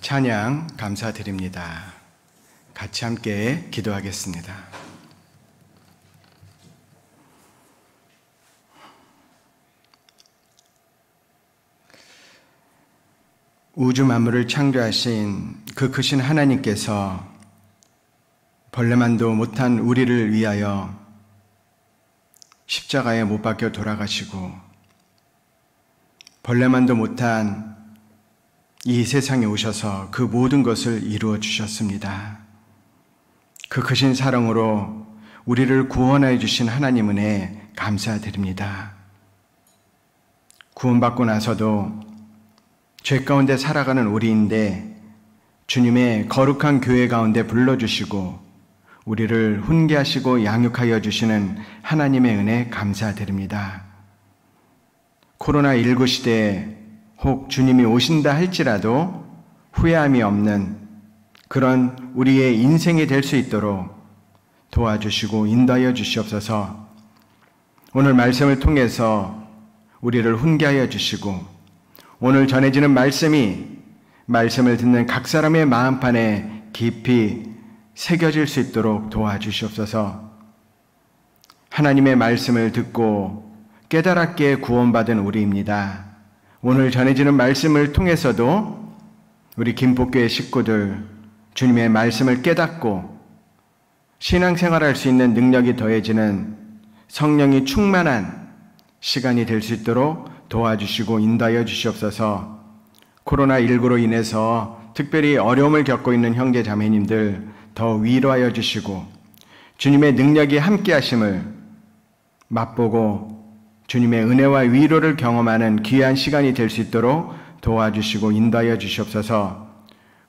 찬양 감사드립니다. 같이 함께 기도하겠습니다. 우주 만물을 창조하신 그 크신 하나님께서 벌레만도 못한 우리를 위하여 십자가에 못 박혀 돌아가시고 벌레만도 못한 이 세상에 오셔서 그 모든 것을 이루어 주셨습니다. 그 크신 사랑으로 우리를 구원하여 주신 하나님 은혜 감사드립니다. 구원받고 나서도 죄 가운데 살아가는 우리인데 주님의 거룩한 교회 가운데 불러주시고 우리를 훈계하시고 양육하여 주시는 하나님의 은혜 감사드립니다. 코로나19 시대에 혹 주님이 오신다 할지라도 후회함이 없는 그런 우리의 인생이 될 수 있도록 도와주시고 인도하여 주시옵소서. 오늘 말씀을 통해서 우리를 훈계하여 주시고 오늘 전해지는 말씀을 듣는 각 사람의 마음판에 깊이 새겨질 수 있도록 도와주시옵소서. 하나님의 말씀을 듣고 깨달았기에 구원받은 우리입니다. 오늘 전해지는 말씀을 통해서도 우리 김포교회 식구들 주님의 말씀을 깨닫고 신앙생활할 수 있는 능력이 더해지는 성령이 충만한 시간이 될 수 있도록 도와주시고 인도하여 주시옵소서. 코로나19로 인해서 특별히 어려움을 겪고 있는 형제 자매님들 더 위로하여 주시고 주님의 능력이 함께 하심을 맛보고 주님의 은혜와 위로를 경험하는 귀한 시간이 될 수 있도록 도와주시고 인도하여 주시옵소서.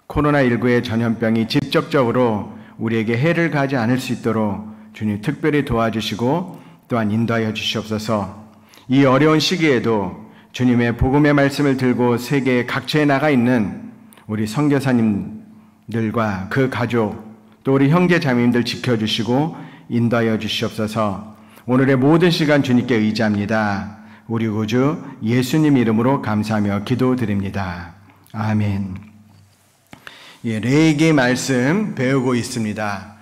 코로나19의 전염병이 직접적으로 우리에게 해를 가지 않을 수 있도록 주님 특별히 도와주시고 또한 인도하여 주시옵소서. 이 어려운 시기에도 주님의 복음의 말씀을 들고 세계 각처에 나가 있는 우리 선교사님들과 그 가족 또 우리 형제 자매님들 지켜주시고 인도하여 주시옵소서. 오늘의 모든 시간 주님께 의지합니다. 우리 구주 예수님 이름으로 감사하며 기도드립니다. 아멘. 레위기 말씀 배우고 있습니다.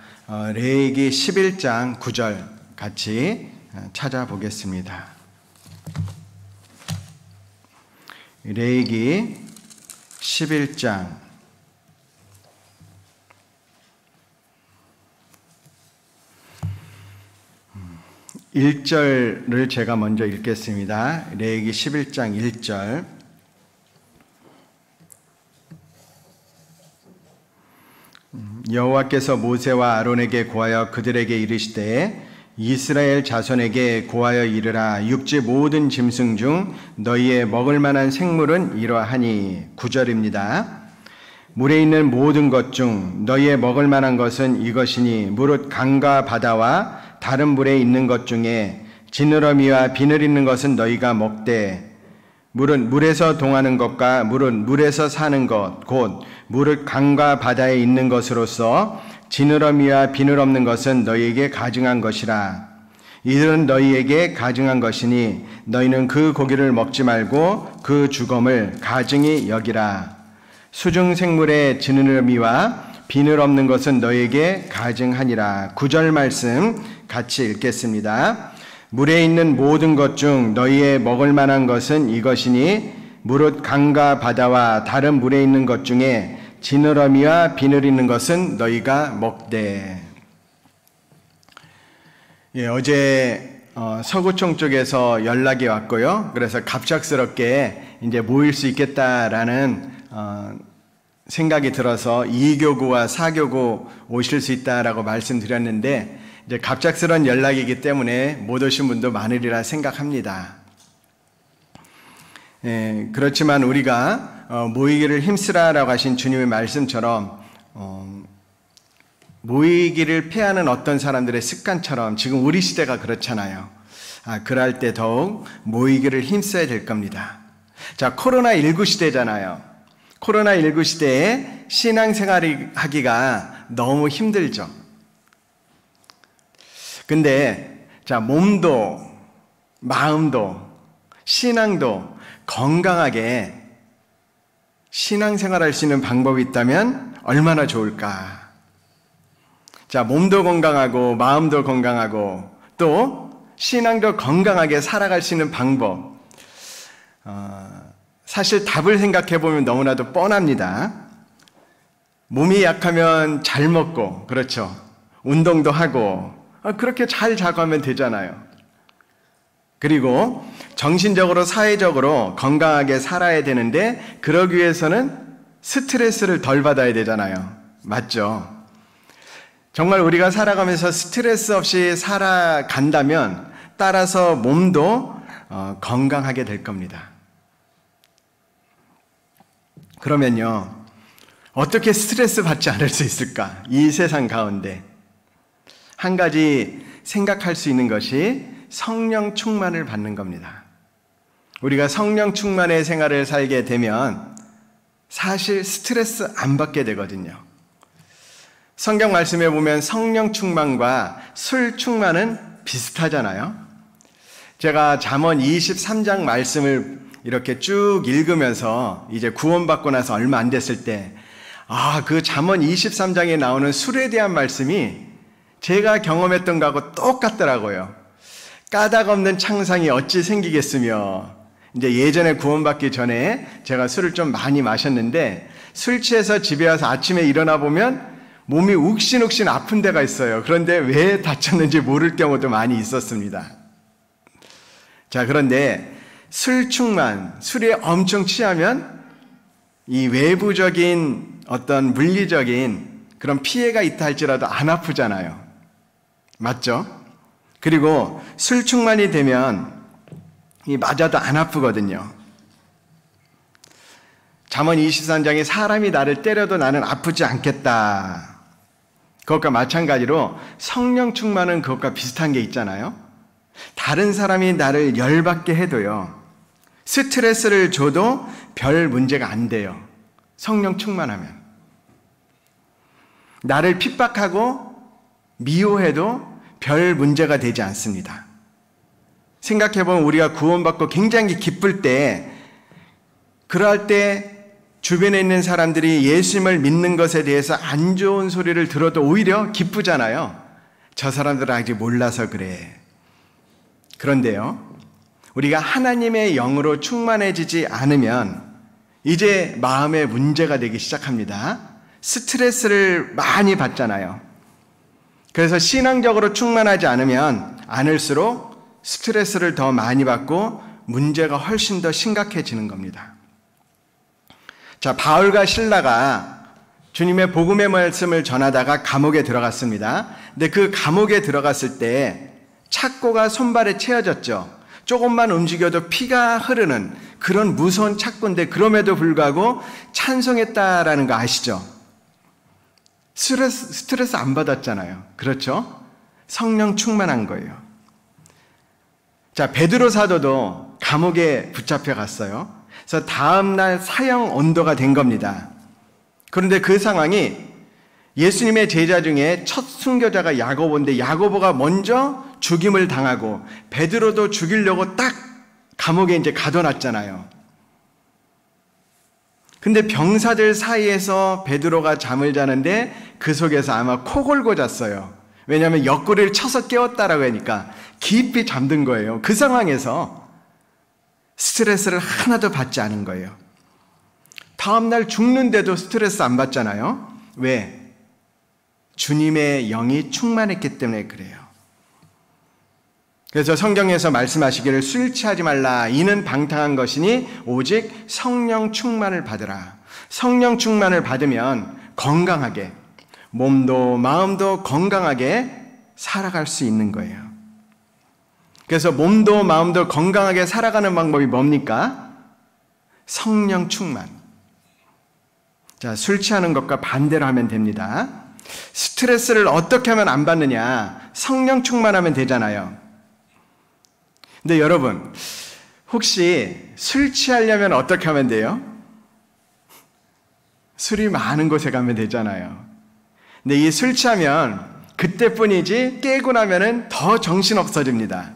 레위기 11장 9절 같이 찾아보겠습니다. 레위기 11장 1절을 제가 먼저 읽겠습니다. 레위기 11장 1절. 여호와께서 모세와 아론에게 고하여 그들에게 이르시되 이스라엘 자손에게 고하여 이르라. 육지 모든 짐승 중 너희의 먹을 만한 생물은 이러하니. 9절입니다. 물에 있는 모든 것 중 너희의 먹을 만한 것은 이것이니 무릇 강과 바다와 다른 물에 있는 것 중에 지느러미와 비늘 있는 것은 너희가 먹되 물은 물에서 동하는 것과 물은 물에서 사는 것 곧 무릇 강과 바다에 있는 것으로서 지느러미와 비늘 없는 것은 너희에게 가증한 것이라. 이들은 너희에게 가증한 것이니 너희는 그 고기를 먹지 말고 그 주검을 가증히 여기라. 수중 생물의 지느러미와 비늘 없는 것은 너희에게 가증하니라. 9절 말씀 같이 읽겠습니다. 물에 있는 모든 것 중 너희의 먹을 만한 것은 이것이니 무릇 강과 바다와 다른 물에 있는 것 중에 지느러미와 비늘 있는 것은 너희가 먹되. 어제 서구청 쪽에서 연락이 왔고요. 그래서 갑작스럽게 이제 모일 수 있겠다라는 생각이 들어서 2교구와 4교구 오실 수 있다라고 말씀드렸는데 이제 갑작스러운 연락이기 때문에 못 오신 분도 많으리라 생각합니다. 그렇지만 우리가 모이기를 힘쓰라라고 하신 주님의 말씀처럼 모이기를 패하는 어떤 사람들의 습관처럼 지금 우리 시대가 그렇잖아요. 그럴 때 더욱 모이기를 힘써야 될 겁니다. 자, 코로나19 시대잖아요. 코로나19 시대에 신앙생활을 하기가 너무 힘들죠. 근데 자, 몸도 마음도 신앙도 건강하게 신앙생활 할 수 있는 방법이 있다면 얼마나 좋을까? 자, 몸도 건강하고 마음도 건강하고 또 신앙도 건강하게 살아갈 수 있는 방법. 사실 답을 생각해 보면 너무나도 뻔합니다. 몸이 약하면 잘 먹고, 그렇죠. 운동도 하고, 그렇게 잘 자고 하면 되잖아요. 그리고 정신적으로, 사회적으로 건강하게 살아야 되는데, 그러기 위해서는 스트레스를 덜 받아야 되잖아요. 맞죠? 정말 우리가 살아가면서 스트레스 없이 살아간다면, 따라서 몸도 건강하게 될 겁니다. 그러면요, 어떻게 스트레스 받지 않을 수 있을까? 이 세상 가운데. 한 가지 생각할 수 있는 것이 성령 충만을 받는 겁니다. 우리가 성령 충만의 생활을 살게 되면 사실 스트레스 안 받게 되거든요. 성경 말씀에 보면 성령 충만과 술 충만은 비슷하잖아요. 제가 잠언 23장 말씀을 이렇게 쭉 읽으면서 이제 구원받고 나서 얼마 안 됐을 때, 그 잠언 23장에 나오는 술에 대한 말씀이 제가 경험했던 거하고 똑같더라고요. 까닭 없는 창상이 어찌 생기겠으며, 이제 예전에 구원받기 전에 제가 술을 좀 많이 마셨는데, 술 취해서 집에 와서 아침에 일어나 보면 몸이 욱신욱신 아픈 데가 있어요. 그런데 왜 다쳤는지 모를 경우도 많이 있었습니다. 자, 그런데 술 충만, 술에 엄청 취하면 이 외부적인 어떤 물리적인 그런 피해가 있다 할지라도 안 아프잖아요. 맞죠? 그리고 술 충만이 되면 맞아도 안 아프거든요. 잠언 23장에 사람이 나를 때려도 나는 아프지 않겠다. 그것과 마찬가지로 성령 충만은 그것과 비슷한 게 있잖아요. 다른 사람이 나를 열받게 해도요, 스트레스를 줘도 별 문제가 안 돼요. 성령 충만하면. 나를 핍박하고 미워해도 별 문제가 되지 않습니다. 생각해보면 우리가 구원받고 굉장히 기쁠 때, 그럴 때 주변에 있는 사람들이 예수님을 믿는 것에 대해서 안 좋은 소리를 들어도 오히려 기쁘잖아요. 저 사람들은 아직 몰라서 그래. 그런데요, 우리가 하나님의 영으로 충만해지지 않으면 이제 마음에 문제가 되기 시작합니다. 스트레스를 많이 받잖아요. 그래서 신앙적으로 충만하지 않으면 않을수록 스트레스를 더 많이 받고 문제가 훨씬 더 심각해지는 겁니다. 자, 바울과 실라가 주님의 복음의 말씀을 전하다가 감옥에 들어갔습니다. 근데 그 감옥에 들어갔을 때 착고가 손발에 채워졌죠. 조금만 움직여도 피가 흐르는 그런 무서운 착고인데 그럼에도 불구하고 찬송했다라는 거 아시죠? 스트레스 안 받았잖아요. 그렇죠? 성령 충만한 거예요. 자, 베드로 사도도 감옥에 붙잡혀 갔어요. 그래서 다음날 사형 언도가 된 겁니다. 그런데 그 상황이 예수님의 제자 중에 첫 순교자가 야고보인데 야고보가 먼저 죽임을 당하고 베드로도 죽이려고 딱 감옥에 이제 가둬놨잖아요. 근데 병사들 사이에서 베드로가 잠을 자는데 그 속에서 아마 코 골고 잤어요. 왜냐하면 옆구리를 쳐서 깨웠다라고 하니까 깊이 잠든 거예요. 그 상황에서 스트레스를 하나도 받지 않은 거예요. 다음날 죽는데도 스트레스 안 받잖아요. 왜? 주님의 영이 충만했기 때문에 그래요. 그래서 성경에서 말씀하시기를 술 취하지 말라. 이는 방탕한 것이니 오직 성령 충만을 받으라. 성령 충만을 받으면 건강하게, 몸도 마음도 건강하게 살아갈 수 있는 거예요. 그래서 몸도 마음도 건강하게 살아가는 방법이 뭡니까? 성령 충만. 자, 술 취하는 것과 반대로 하면 됩니다. 스트레스를 어떻게 하면 안 받느냐? 성령 충만하면 되잖아요. 근데 여러분, 혹시 술 취하려면 어떻게 하면 돼요? 술이 많은 곳에 가면 되잖아요. 근데 이 술 취하면 그때뿐이지 깨고 나면은 더 정신없어집니다.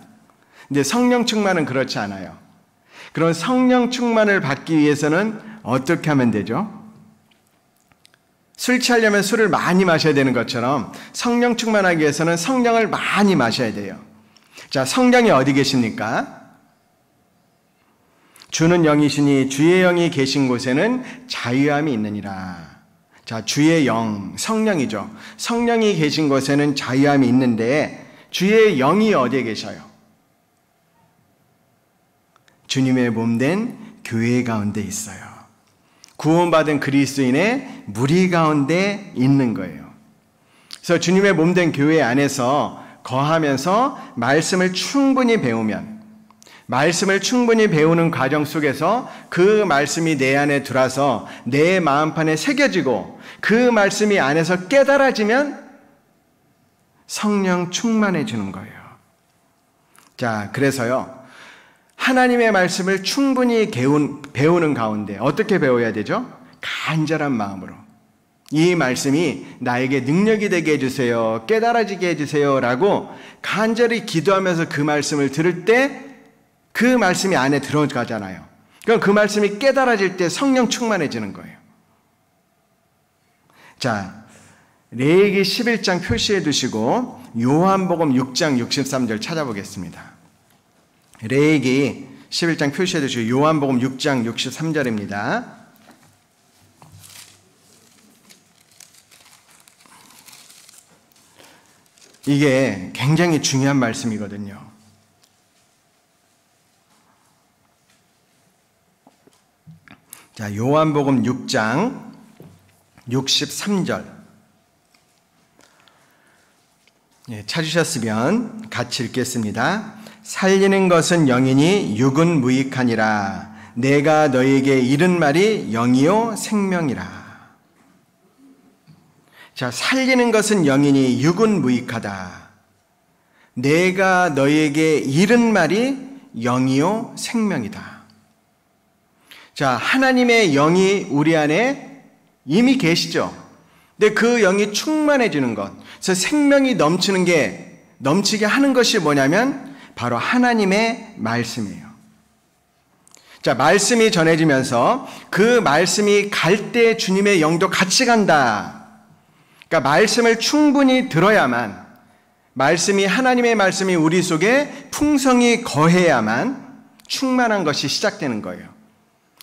근데 성령 충만은 그렇지 않아요. 그런 성령 충만을 받기 위해서는 어떻게 하면 되죠? 술 취하려면 술을 많이 마셔야 되는 것처럼 성령 충만하기 위해서는 성령을 많이 마셔야 돼요. 자, 성령이 어디 계십니까? 주는 영이시니 주의 영이 계신 곳에는 자유함이 있느니라. 자, 주의 영, 성령이죠. 성령이 계신 곳에는 자유함이 있는데 주의 영이 어디에 계셔요? 주님의 몸된 교회 가운데 있어요. 구원받은 그리스도인의 무리 가운데 있는 거예요. 그래서 주님의 몸된 교회 안에서 거하면서 말씀을 충분히 배우면, 말씀을 충분히 배우는 과정 속에서 그 말씀이 내 안에 들어와서 내 마음판에 새겨지고 그 말씀이 안에서 깨달아지면 성령 충만해지는 거예요. 자, 그래서요, 하나님의 말씀을 충분히 배우는 가운데 어떻게 배워야 되죠? 간절한 마음으로. 이 말씀이 나에게 능력이 되게 해주세요. 깨달아지게 해주세요. 라고 간절히 기도하면서 그 말씀을 들을 때 그 말씀이 안에 들어가잖아요. 그럼 그 말씀이 깨달아질 때 성령 충만해지는 거예요. 자, 레위기 11장 표시해 두시고 요한복음 6장 63절 찾아보겠습니다. 레위기 11장 표시해 두시고 요한복음 6장 63절입니다. 이게 굉장히 중요한 말씀이거든요. 자, 요한복음 6장 63절. 찾으셨으면 같이 읽겠습니다. 살리는 것은 영이니 육은 무익하니라. 내가 너에게 이른 말이 영이요 생명이라. 자, 살리는 것은 영이니 육은 무익하다. 내가 너에게 이른 말이 영이요 생명이다. 자, 하나님의 영이 우리 안에 이미 계시죠. 근데 그 영이 충만해지는 것, 그래서 생명이 넘치게 하는 것이 뭐냐면 바로 하나님의 말씀이에요. 자, 말씀이 전해지면서 그 말씀이 갈 때 주님의 영도 같이 간다. 그러니까 말씀을 충분히 들어야만, 하나님의 말씀이 우리 속에 풍성히 거해야만 충만한 것이 시작되는 거예요.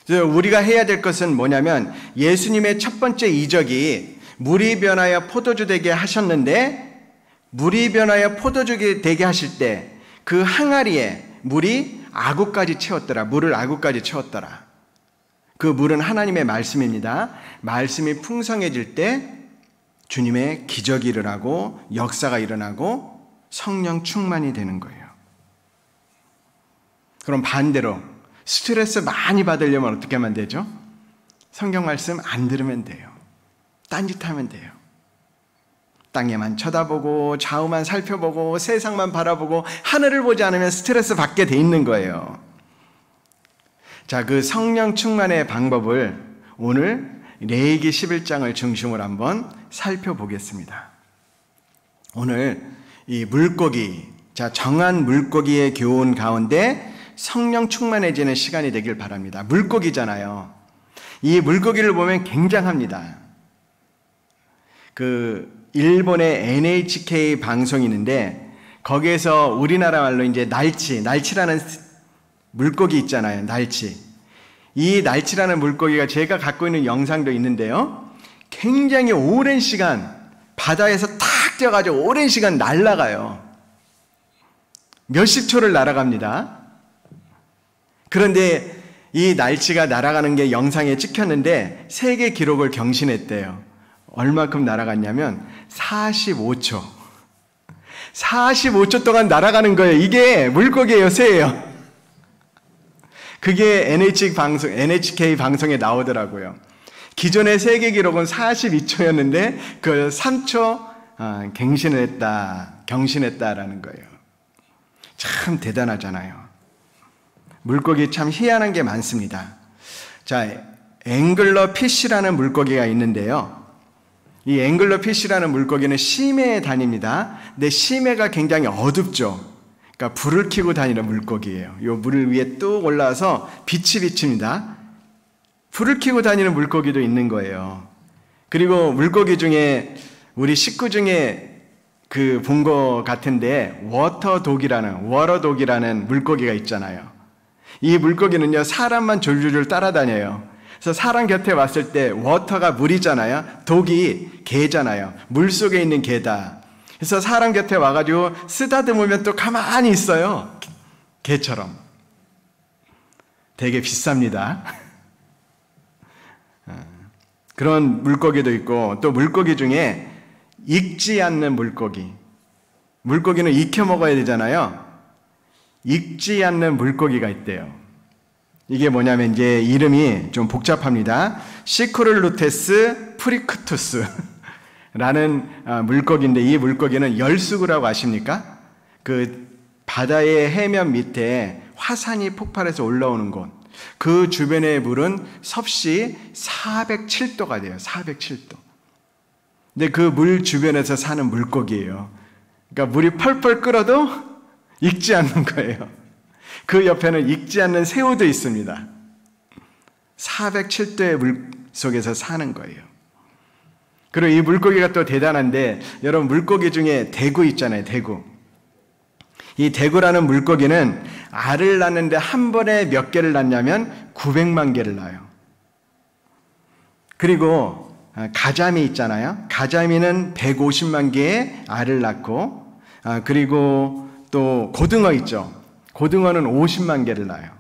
그래서 우리가 해야 될 것은 뭐냐면 예수님의 첫 번째 이적이 물이 변하여 포도주 되게 하셨는데, 물이 변하여 포도주 되게 하실 때 그 항아리에 물을 아구까지 채웠더라. 그 물은 하나님의 말씀입니다. 말씀이 풍성해질 때 주님의 기적이 일어나고 역사가 일어나고 성령 충만이 되는 거예요. 그럼 반대로 스트레스 많이 받으려면 어떻게 하면 되죠? 성경 말씀 안 들으면 돼요. 딴짓하면 돼요. 땅에만 쳐다보고 좌우만 살펴보고 세상만 바라보고 하늘을 보지 않으면 스트레스 받게 돼 있는 거예요. 자, 그 성령 충만의 방법을 오늘 레위기 11장을 중심으로 한번 살펴보겠습니다. 오늘 이 물고기, 자, 정한 물고기의 교훈 가운데 성령 충만해지는 시간이 되길 바랍니다. 물고기잖아요. 이 물고기를 보면 굉장합니다. 일본의 NHK 방송이 있는데 거기에서 우리나라 말로 이제 날치라는 물고기 있잖아요. 이 날치라는 물고기가 제가 갖고 있는 영상도 있는데요. 굉장히 오랜 시간 바다에서 탁 뛰어가지고 오랜 시간 날아가요. 몇십 초를 날아갑니다. 그런데 이 날치가 날아가는 게 영상에 찍혔는데 세계 기록을 경신했대요. 얼마큼 날아갔냐면 45초. 45초 동안 날아가는 거예요. 이게 물고기예요, 새예요. 그게 NHK 방송에 나오더라고요. 기존의 세계 기록은 42초였는데 그걸 3초 경신했다라는 거예요. 참 대단하잖아요. 물고기 참 희한한 게 많습니다. 자, 앵글러 피쉬라는 물고기가 있는데요. 이 앵글러 피쉬라는 물고기는 심해에 다닙니다. 근데 심해가 굉장히 어둡죠. 그러니까 불을 켜고 다니는 물고기예요. 이 물 위에 뚝 올라와서 빛이 비칩니다. 불을 켜고 다니는 물고기도 있는 거예요. 그리고 물고기 중에 우리 식구 중에 본 거 같은데 워터독이라는 물고기가 있잖아요. 이 물고기는요, 사람만 졸졸졸 따라다녀요. 그래서 사람 곁에 왔을 때 워터가 물이잖아요. 독이 개잖아요. 물 속에 있는 개다. 그래서 사람 곁에 와가지고 쓰다듬으면 또 가만히 있어요. 개처럼. 되게 비쌉니다. 그런 물고기도 있고, 또 물고기 중에 익지 않는 물고기. 물고기는 익혀 먹어야 되잖아요. 익지 않는 물고기가 있대요. 이게 뭐냐면 이제 이름이 좀 복잡합니다. 시크룰루테스 프리크투스라는 물고기인데, 이 물고기는 열수구라고 아십니까? 그 바다의 해면 밑에 화산이 폭발해서 올라오는 곳, 그 주변의 물은 섭씨 407도가 돼요. 407도. 근데 그 물 주변에서 사는 물고기예요. 그러니까 물이 펄펄 끓어도 익지 않는 거예요. 그 옆에는 익지 않는 새우도 있습니다. 407도의 물 속에서 사는 거예요. 그리고 이 물고기가 또 대단한데, 여러분 물고기 중에 대구 있잖아요. 대구. 이 대구라는 물고기는 알을 낳는데 한 번에 몇 개를 낳냐면 900만 개를 낳아요. 그리고 가자미 있잖아요. 가자미는 150만 개의 알을 낳고, 그리고 또 고등어 있죠. 고등어는 50만 개를 낳아요.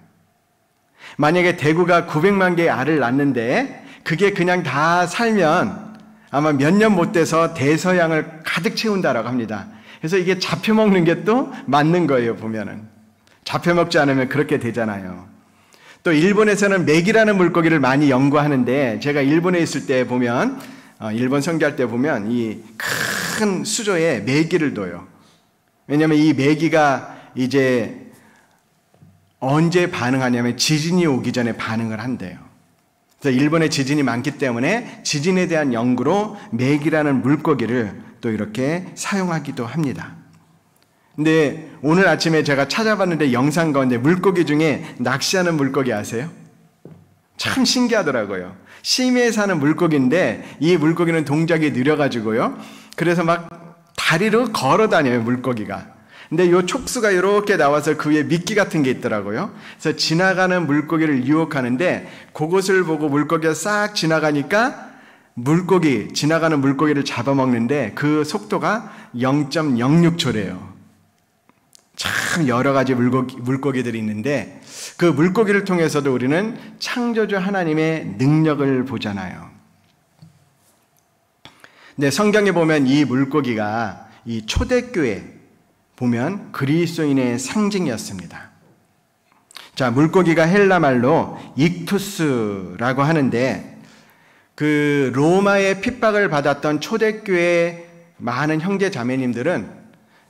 만약에 대구가 900만 개의 알을 낳는데 그게 그냥 다 살면 아마 몇 년 못 돼서 대서양을 가득 채운다라고 합니다. 그래서 이게 잡혀먹는 게 또 맞는 거예요, 보면은. 잡혀먹지 않으면 그렇게 되잖아요. 또 일본에서는 메기라는 물고기를 많이 연구하는데, 제가 일본에 있을 때 보면, 일본 선교할 때 보면 이 큰 수조에 메기를 둬요. 왜냐하면 이 메기가 이제 언제 반응하냐면 지진이 오기 전에 반응을 한대요. 그래서 일본에 지진이 많기 때문에 지진에 대한 연구로 메기라는 물고기를 또 이렇게 사용하기도 합니다. 근데 오늘 아침에 제가 찾아봤는데 영상 가운데 물고기 중에 낚시하는 물고기 아세요? 참 신기하더라고요. 심해에 사는 물고기인데 이 물고기는 동작이 느려가지고요. 그래서 막 다리로 걸어 다녀요, 물고기가. 근데 이 촉수가 이렇게 나와서 그 위에 미끼 같은 게 있더라고요. 그래서 지나가는 물고기를 유혹하는데, 그것을 보고 물고기가 싹 지나가니까 지나가는 물고기를 잡아먹는데 그 속도가 0.06초래요. 참 여러 가지 물고기들이 있는데, 그 물고기를 통해서도 우리는 창조주 하나님의 능력을 보잖아요. 근데 성경에 보면 이 물고기가 이 초대교회 보면 그리스도인의 상징이었습니다. 자, 물고기가 헬라 말로 익투스라고 하는데, 그 로마의 핍박을 받았던 초대교회 많은 형제 자매님들은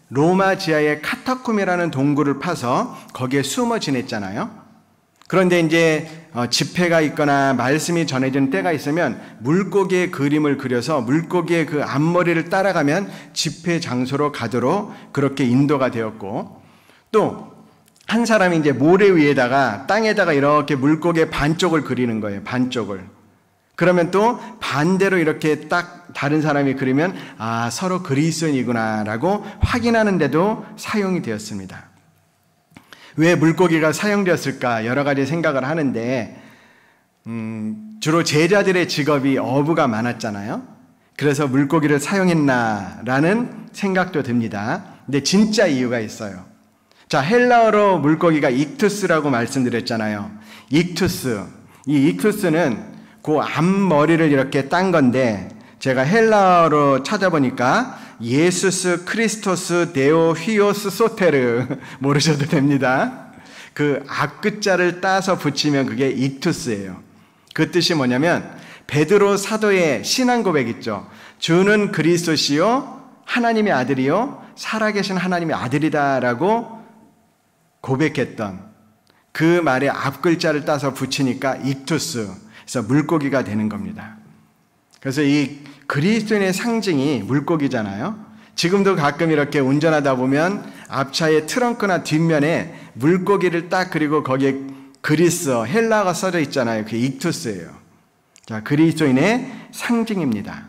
로마 지하의 카타콤이라는 동굴을 파서 거기에 숨어 지냈잖아요. 그런데 이제 집회가 있거나 말씀이 전해진 때가 있으면 물고기의 그림을 그려서 물고기의 그 앞머리를 따라가면 집회 장소로 가도록 그렇게 인도가 되었고, 또 한 사람이 이제 모래 위에다가 땅에다가 이렇게 물고기의 반쪽을 그리는 거예요. 반쪽을. 그러면 또 반대로 이렇게 딱 다른 사람이 그리면 서로 그리스도인이구나라고 확인하는 데도 사용이 되었습니다. 왜 물고기가 사용되었을까 여러 가지 생각을 하는데, 주로 제자들의 직업이 어부가 많았잖아요. 그래서 물고기를 사용했나라는 생각도 듭니다. 근데 진짜 이유가 있어요. 자, 헬라어로 물고기가 익투스라고 말씀드렸잖아요. 익투스. 이 익투스는 그 앞머리를 이렇게 딴 건데, 제가 헬라어로 찾아보니까 예수스 크리스토스 데오 휘오스 소테르 모르셔도 됩니다. 그 앞글자를 따서 붙이면 그게 익투스예요. 그 뜻이 뭐냐면, 베드로 사도의 신앙 고백 있죠. 주는 그리스도시요 하나님의 아들이요 살아계신 하나님의 아들이다라고 고백했던 그 말의 앞글자를 따서 붙이니까 익투스, 그래서 물고기가 되는 겁니다. 그래서 이 그리스도인의 상징이 물고기잖아요. 지금도 가끔 이렇게 운전하다 보면 앞차의 트렁크나 뒷면에 물고기를 딱 그리고 거기에 그리스, 헬라어가 써져 있잖아요. 그게 익투스예요. 자, 그리스도인의 상징입니다.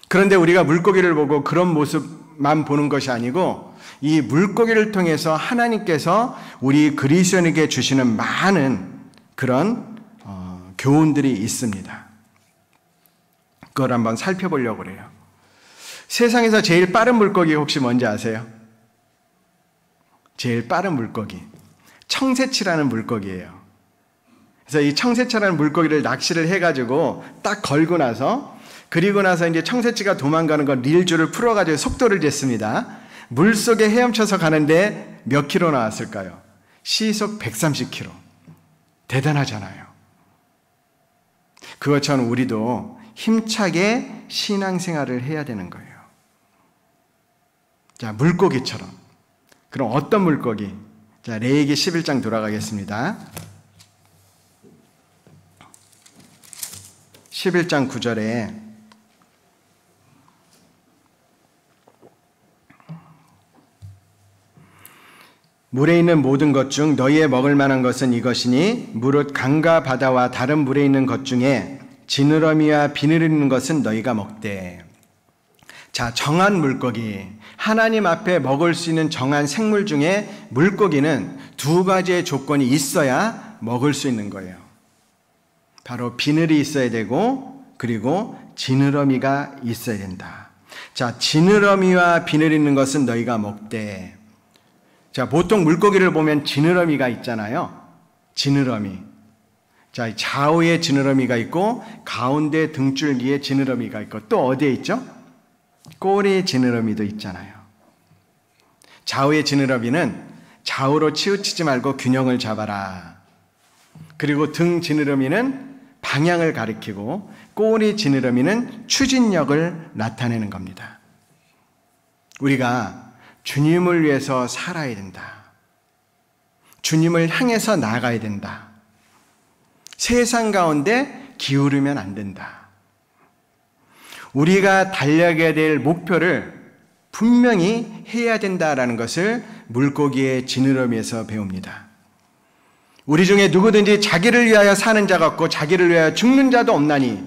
그런데 우리가 물고기를 보고 그런 모습만 보는 것이 아니고 이 물고기를 통해서 하나님께서 우리 그리스도인에게 주시는 많은 그런 교훈들이 있습니다. 그걸 한번 살펴보려고 그래요. 세상에서 제일 빠른 물고기 혹시 뭔지 아세요? 제일 빠른 물고기. 청새치라는 물고기예요. 그래서 이 청새치라는 물고기를 낚시를 해가지고 딱 걸고 나서 그리고 나서 이제 청새치가 도망가는 거 릴줄을 풀어가지고 속도를 쟀습니다. 물속에 헤엄쳐서 가는데 몇 킬로 나왔을까요? 시속 130km. 대단하잖아요. 그것처럼 우리도 힘차게 신앙생활을 해야 되는 거예요. 자, 물고기처럼. 그럼 어떤 물고기? 자, 레위기 11장 돌아가겠습니다. 11장 9절에 물에 있는 모든 것 중 너희의 먹을 만한 것은 이것이니 무릇 강과 바다와 다른 물에 있는 것 중에 지느러미와 비늘 있는 것은 너희가 먹되. 자, 정한 물고기, 하나님 앞에 먹을 수 있는 정한 생물 중에 물고기는 두 가지의 조건이 있어야 먹을 수 있는 거예요. 바로 비늘이 있어야 되고 그리고 지느러미가 있어야 된다. 자, 지느러미와 비늘 있는 것은 너희가 먹되. 자, 보통 물고기를 보면 지느러미가 있잖아요. 지느러미. 자, 좌우에 지느러미가 있고 가운데 등줄기에 지느러미가 있고 또 어디에 있죠? 꼬리에 지느러미도 있잖아요. 좌우의 지느러미는 좌우로 치우치지 말고 균형을 잡아라. 그리고 등 지느러미는 방향을 가리키고 꼬리 지느러미는 추진력을 나타내는 겁니다. 우리가 주님을 위해서 살아야 된다. 주님을 향해서 나아가야 된다. 세상 가운데 기울으면 안 된다. 우리가 달려가야 될 목표를 분명히 해야 된다라는 것을 물고기의 지느러미에서 배웁니다. 우리 중에 누구든지 자기를 위하여 사는 자가 없고 자기를 위하여 죽는 자도 없나니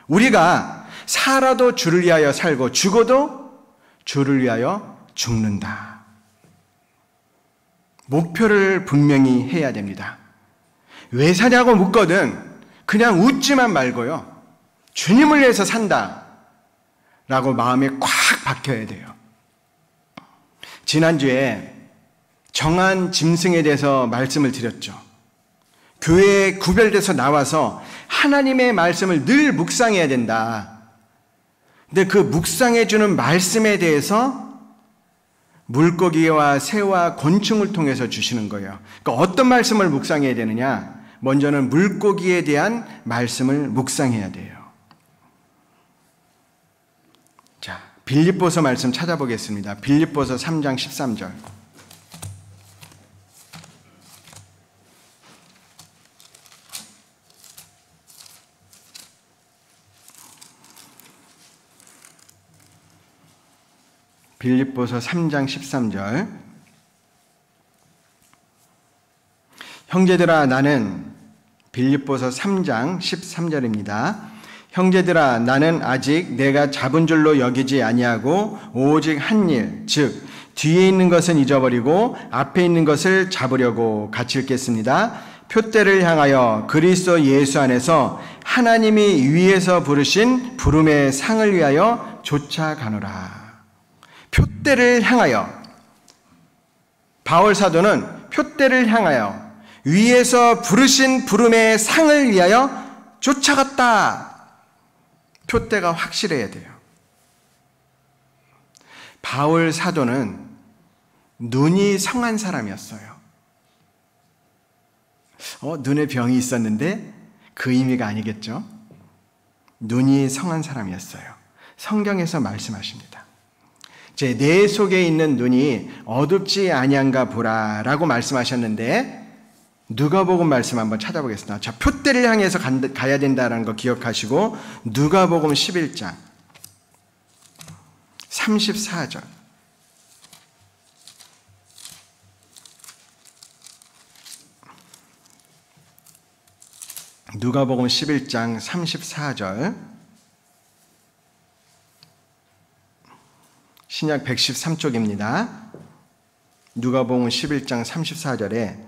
우리가 살아도 주를 위하여 살고 죽어도 주를 위하여 죽는다. 목표를 분명히 해야 됩니다. 왜 사냐고 묻거든 그냥 웃지만 말고요. 주님을 위해서 산다 라고 마음에 꽉 박혀야 돼요. 지난주에 정한 짐승에 대해서 말씀을 드렸죠. 교회에 구별돼서 나와서 하나님의 말씀을 늘 묵상해야 된다. 근데 그 묵상해 주는 말씀에 대해서 물고기와 새와 곤충을 통해서 주시는 거예요. 그러니까 어떤 말씀을 묵상해야 되느냐? 먼저는 물고기에 대한 말씀을 묵상해야 돼요. 자, 빌립보서 말씀 찾아보겠습니다. 빌립보서 3장 13절. 빌립보서 3장 13절. 형제들아 나는 빌립보서 3장 13절입니다. 형제들아 나는 아직 내가 잡은 줄로 여기지 아니하고 오직 한 일, 즉 뒤에 있는 것은 잊어버리고 앞에 있는 것을 잡으려고 같이 읽겠습니다. 표대를 향하여 그리스도 예수 안에서 하나님이 위에서 부르신 부름의 상을 위하여 쫓아가노라. 표대를 향하여, 바울 사도는 표대를 향하여 위에서 부르신 부름의 상을 위하여 쫓아갔다. 표대가 확실해야 돼요. 바울 사도는 눈이 성한 사람이었어요. 눈에 병이 있었는데 그 의미가 아니겠죠? 눈이 성한 사람이었어요. 성경에서 말씀하십니다. 제 뇌 속에 있는 눈이 어둡지 아니한가 보라라고 말씀하셨는데 누가복음 말씀 한번 찾아보겠습니다. 자, 표대를 향해서 가야 된다는 거 기억하시고 누가복음 11장 34절. 누가복음 11장 34절, 신약 113쪽입니다. 누가복음 11장 34절에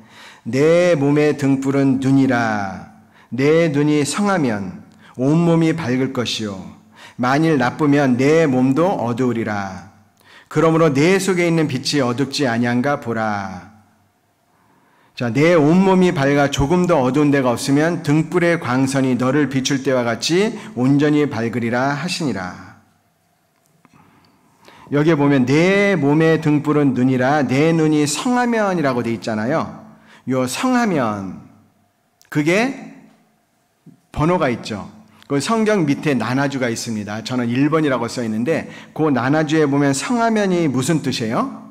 내 몸의 등불은 눈이라. 내 눈이 성하면 온몸이 밝을 것이요 만일 나쁘면 내 몸도 어두우리라. 그러므로 내 속에 있는 빛이 어둡지 아니한가 보라. 자, 내 온몸이 밝아 조금 더 어두운 데가 없으면 등불의 광선이 너를 비출 때와 같이 온전히 밝으리라 하시니라. 여기에 보면 내 몸의 등불은 눈이라. 내 눈이 성하면이라고 되어 있잖아요. 요 성하면, 그게 번호가 있죠. 그 성경 밑에 나나주가 있습니다. 저는 1번이라고 써 있는데 그 나나주에 보면 성하면이 무슨 뜻이에요?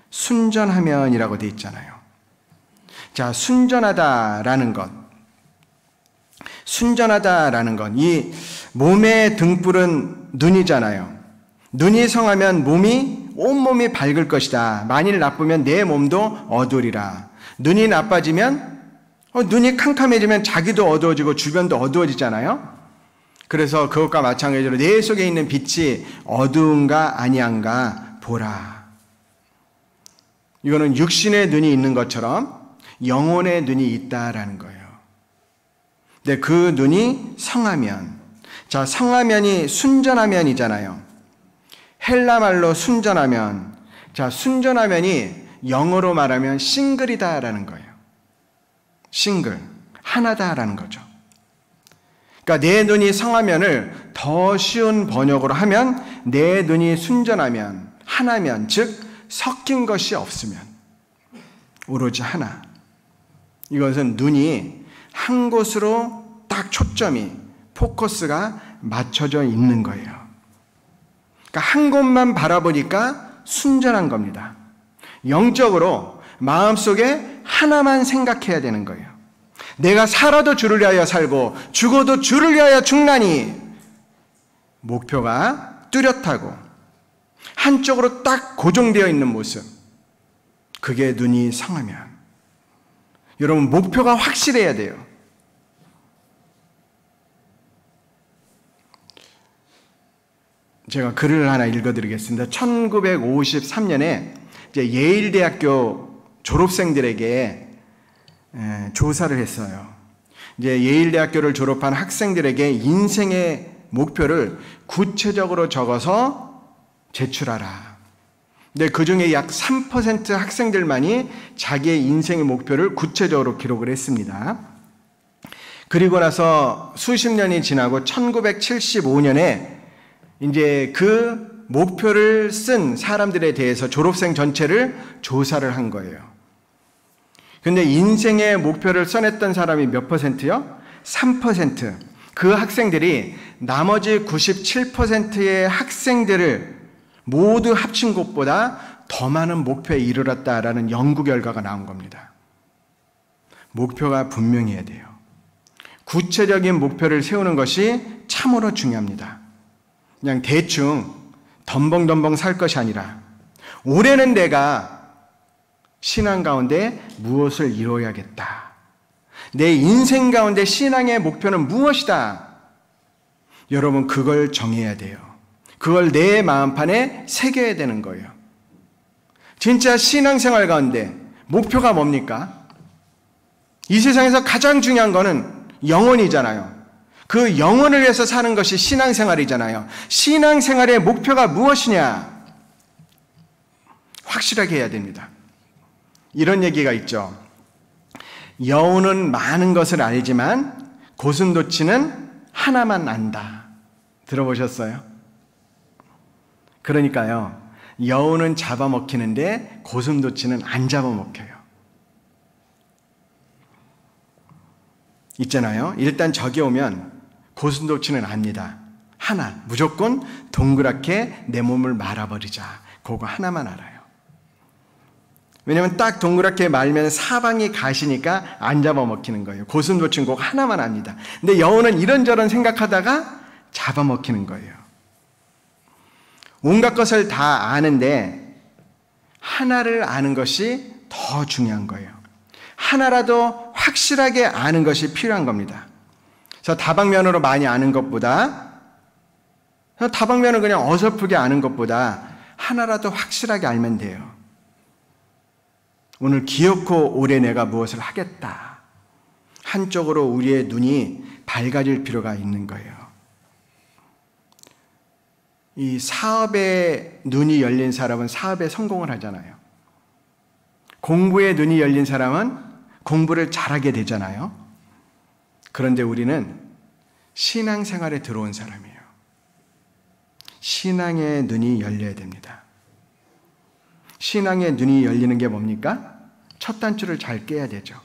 순전하면이라고 되어 있잖아요. 자, 순전하다라는 것. 순전하다라는 것. 이 몸의 등불은 눈이잖아요. 눈이 성하면 온몸이 밝을 것이다. 만일 나쁘면 내 몸도 어두우리라. 눈이 나빠지면, 눈이 캄캄해지면 자기도 어두워지고 주변도 어두워지잖아요. 그래서 그것과 마찬가지로 내 속에 있는 빛이 어두운가 아니한가 보라. 이거는 육신의 눈이 있는 것처럼 영혼의 눈이 있다라는 거예요. 근데 그 눈이 성하면, 자, 성하면이 순전하면이잖아요. 헬라말로 순전하면, 자, 순전하면이 영어로 말하면 싱글이다라는 거예요. 싱글, 하나다라는 거죠. 그러니까 내 눈이 성하면을 더 쉬운 번역으로 하면 내 눈이 순전하면, 하나면, 즉 섞인 것이 없으면, 오로지 하나. 이것은 눈이 한 곳으로 딱 초점이, 포커스가 맞춰져 있는 거예요. 그러니까 한 곳만 바라보니까 순전한 겁니다. 영적으로 마음속에 하나만 생각해야 되는 거예요. 내가 살아도 주를 위하여 살고 죽어도 주를 위하여 죽나니, 목표가 뚜렷하고 한쪽으로 딱 고정되어 있는 모습, 그게 눈이 성하면. 여러분, 목표가 확실해야 돼요. 제가 글을 하나 읽어드리겠습니다. 1953년에 이제 예일대학교 졸업생들에게 조사를 했어요. 이제 예일대학교를 졸업한 학생들에게 인생의 목표를 구체적으로 적어서 제출하라. 근데 그 중에 약 3% 학생들만이 자기의 인생의 목표를 구체적으로 기록을 했습니다. 그리고 나서 수십 년이 지나고 1975년에 이제 그 목표를 쓴 사람들에 대해서 졸업생 전체를 조사를 한 거예요. 근데 인생의 목표를 써냈던 사람이 몇 %요? 3%. 그 학생들이 나머지 97%의 학생들을 모두 합친 것보다 더 많은 목표에 이르렀다라는 연구 결과가 나온 겁니다. 목표가 분명해야 돼요. 구체적인 목표를 세우는 것이 참으로 중요합니다. 그냥 대충 덤벙덤벙 살 것이 아니라, 올해는 내가 신앙 가운데 무엇을 이루어야겠다. 내 인생 가운데 신앙의 목표는 무엇이다. 여러분, 그걸 정해야 돼요. 그걸 내 마음판에 새겨야 되는 거예요. 진짜 신앙생활 가운데 목표가 뭡니까? 이 세상에서 가장 중요한 거는 영혼이잖아요. 그 영혼을 위해서 사는 것이 신앙생활이잖아요. 신앙생활의 목표가 무엇이냐? 확실하게 해야 됩니다. 이런 얘기가 있죠. 여우는 많은 것을 알지만 고슴도치는 하나만 안다. 들어보셨어요? 그러니까요, 여우는 잡아먹히는데 고슴도치는 안 잡아먹혀요. 있잖아요. 일단 저기 오면 고슴도치는 압니다. 하나, 무조건 동그랗게 내 몸을 말아버리자. 그거 하나만 알아요. 왜냐하면 딱 동그랗게 말면 사방이 가시니까 안 잡아먹히는 거예요. 고슴도치는 꼭 하나만 압니다. 근데 여우는 이런저런 생각하다가 잡아먹히는 거예요. 온갖 것을 다 아는데 하나를 아는 것이 더 중요한 거예요. 하나라도 확실하게 아는 것이 필요한 겁니다. 그래서 다방면으로 많이 아는 것보다, 다방면을 그냥 어설프게 아는 것보다 하나라도 확실하게 알면 돼요. 오늘 기어코 올해 내가 무엇을 하겠다. 한쪽으로 우리의 눈이 밝아질 필요가 있는 거예요. 이 사업에 눈이 열린 사람은 사업에 성공을 하잖아요. 공부에 눈이 열린 사람은 공부를 잘하게 되잖아요. 그런데 우리는 신앙생활에 들어온 사람이에요. 신앙의 눈이 열려야 됩니다. 신앙의 눈이 열리는 게 뭡니까? 첫 단추를 잘 깨야 되죠.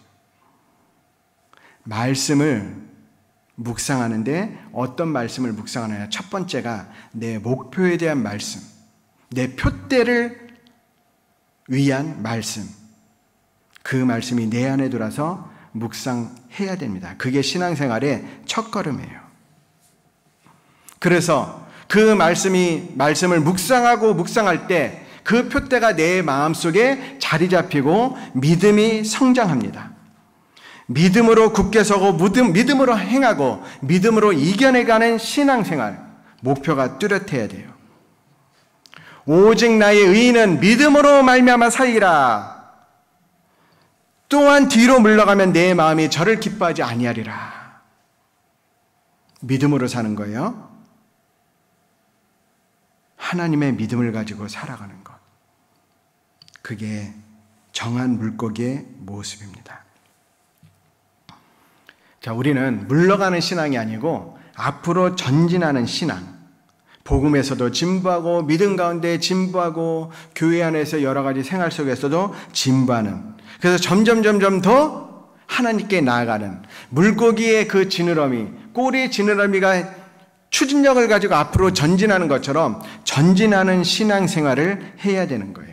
말씀을 묵상하는데 어떤 말씀을 묵상하느냐? 첫 번째가 내 목표에 대한 말씀, 내 표대를 위한 말씀. 그 말씀이 내 안에 들어서 묵상해야 됩니다. 그게 신앙생활의 첫걸음이에요. 그래서 그 말씀을 묵상하고 묵상할 때 그 표대가 내 마음속에 자리 잡히고 믿음이 성장합니다. 믿음으로 굳게 서고 믿음으로 행하고 믿음으로 이겨내가는 신앙생활, 목표가 뚜렷해야 돼요. 오직 나의 의인은 믿음으로 말미암아 살리라. 또한 뒤로 물러가면 내 마음이 저를 기뻐하지 아니하리라. 믿음으로 사는 거예요. 하나님의 믿음을 가지고 살아가는 것. 그게 정한 물고기의 모습입니다. 자, 우리는 물러가는 신앙이 아니고 앞으로 전진하는 신앙. 복음에서도 진보하고 믿음 가운데 진보하고 교회 안에서 여러 가지 생활 속에서도 진보하는. 그래서 점점 더 하나님께 나아가는 물고기의 그 지느러미, 꼬리 지느러미가 추진력을 가지고 앞으로 전진하는 것처럼 전진하는 신앙생활을 해야 되는 거예요.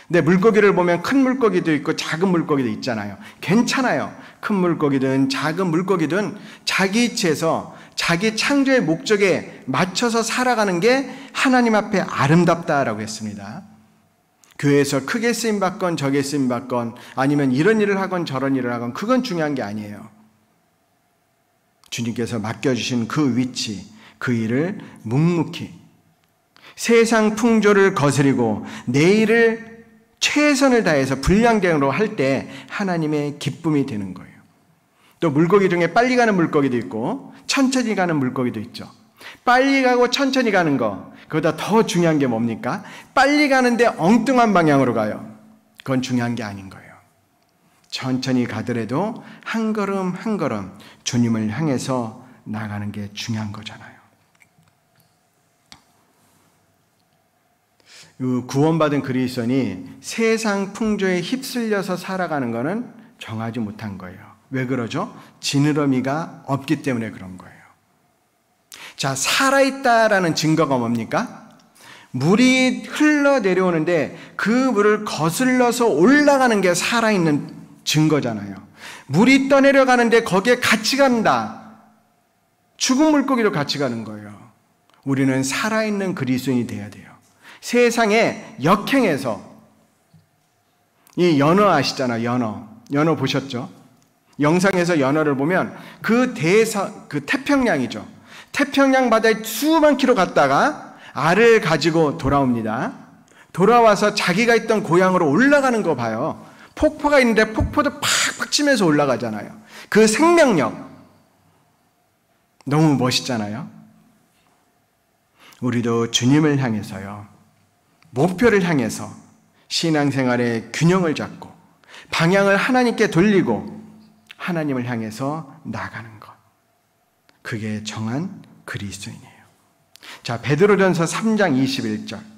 근데 물고기를 보면 큰 물고기도 있고 작은 물고기도 있잖아요. 괜찮아요. 큰 물고기든 작은 물고기든 자기 이치에서 자기 창조의 목적에 맞춰서 살아가는 게 하나님 앞에 아름답다라고 했습니다. 교회에서 크게 쓰임받건 적게 쓰임받건 아니면 이런 일을 하건 저런 일을 하건 그건 중요한 게 아니에요. 주님께서 맡겨주신 그 위치, 그 일을 묵묵히 세상 풍조를 거스리고 내 일을 최선을 다해서 분량대로 할 때 하나님의 기쁨이 되는 거예요. 또 물고기 중에 빨리 가는 물고기도 있고 천천히 가는 물고기도 있죠. 빨리 가고 천천히 가는 거, 그보다 더 중요한 게 뭡니까? 빨리 가는데 엉뚱한 방향으로 가요. 그건 중요한 게 아닌 거예요. 천천히 가더라도 한 걸음 한 걸음 주님을 향해서 나가는 게 중요한 거잖아요. 구원받은 그리스도인이 세상 풍조에 휩쓸려서 살아가는 것은 정하지 못한 거예요. 왜 그러죠? 지느러미가 없기 때문에 그런 거예요. 자, 살아있다라는 증거가 뭡니까? 물이 흘러내려오는데 그 물을 거슬러서 올라가는 게 살아있는 증거잖아요. 물이 떠내려가는데 거기에 같이 간다. 죽은 물고기도 같이 가는 거예요. 우리는 살아있는 그리스도인이 돼야 돼요. 세상에 역행해서, 이 연어 아시잖아요. 연어 보셨죠? 영상에서 연어를 보면 그 태평양이죠. 태평양 바다에 수만 킬로 갔다가 알을 가지고 돌아옵니다. 돌아와서 자기가 있던 고향으로 올라가는 거 봐요. 폭포가 있는데 폭포도 팍팍 치면서 올라가잖아요. 그 생명력 너무 멋있잖아요. 우리도 주님을 향해서요, 목표를 향해서 신앙생활의 균형을 잡고 방향을 하나님께 돌리고 하나님을 향해서 나가는 것. 그게 정한 그리스도인이에요. 자, 베드로전서 3장 21절.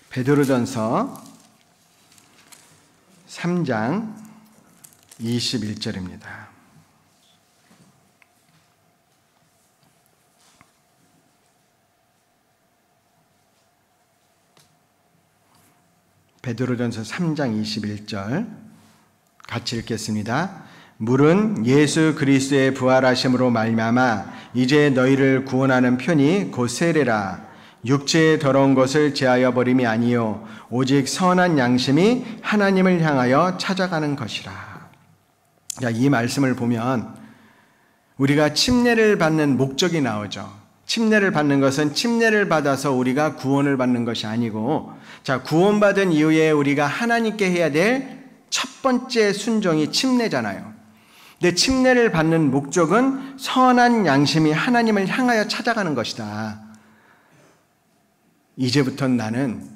베드로전서 3장 21절입니다. 베드로전서 3장 21절 같이 읽겠습니다. 물은 예수 그리스도의 부활하심으로 말미암아 이제 너희를 구원하는 편이 곧 세례라. 육체의 더러운 것을 제하여 버림이 아니요 오직 선한 양심이 하나님을 향하여 찾아가는 것이라. 자, 이 말씀을 보면 우리가 침례를 받는 목적이 나오죠. 침례를 받는 것은 침례를 받아서 우리가 구원을 받는 것이 아니고, 자, 구원받은 이후에 우리가 하나님께 해야 될 첫 번째 순종이 침례잖아요. 근데 침례를 받는 목적은 선한 양심이 하나님을 향하여 찾아가는 것이다. 이제부터는 나는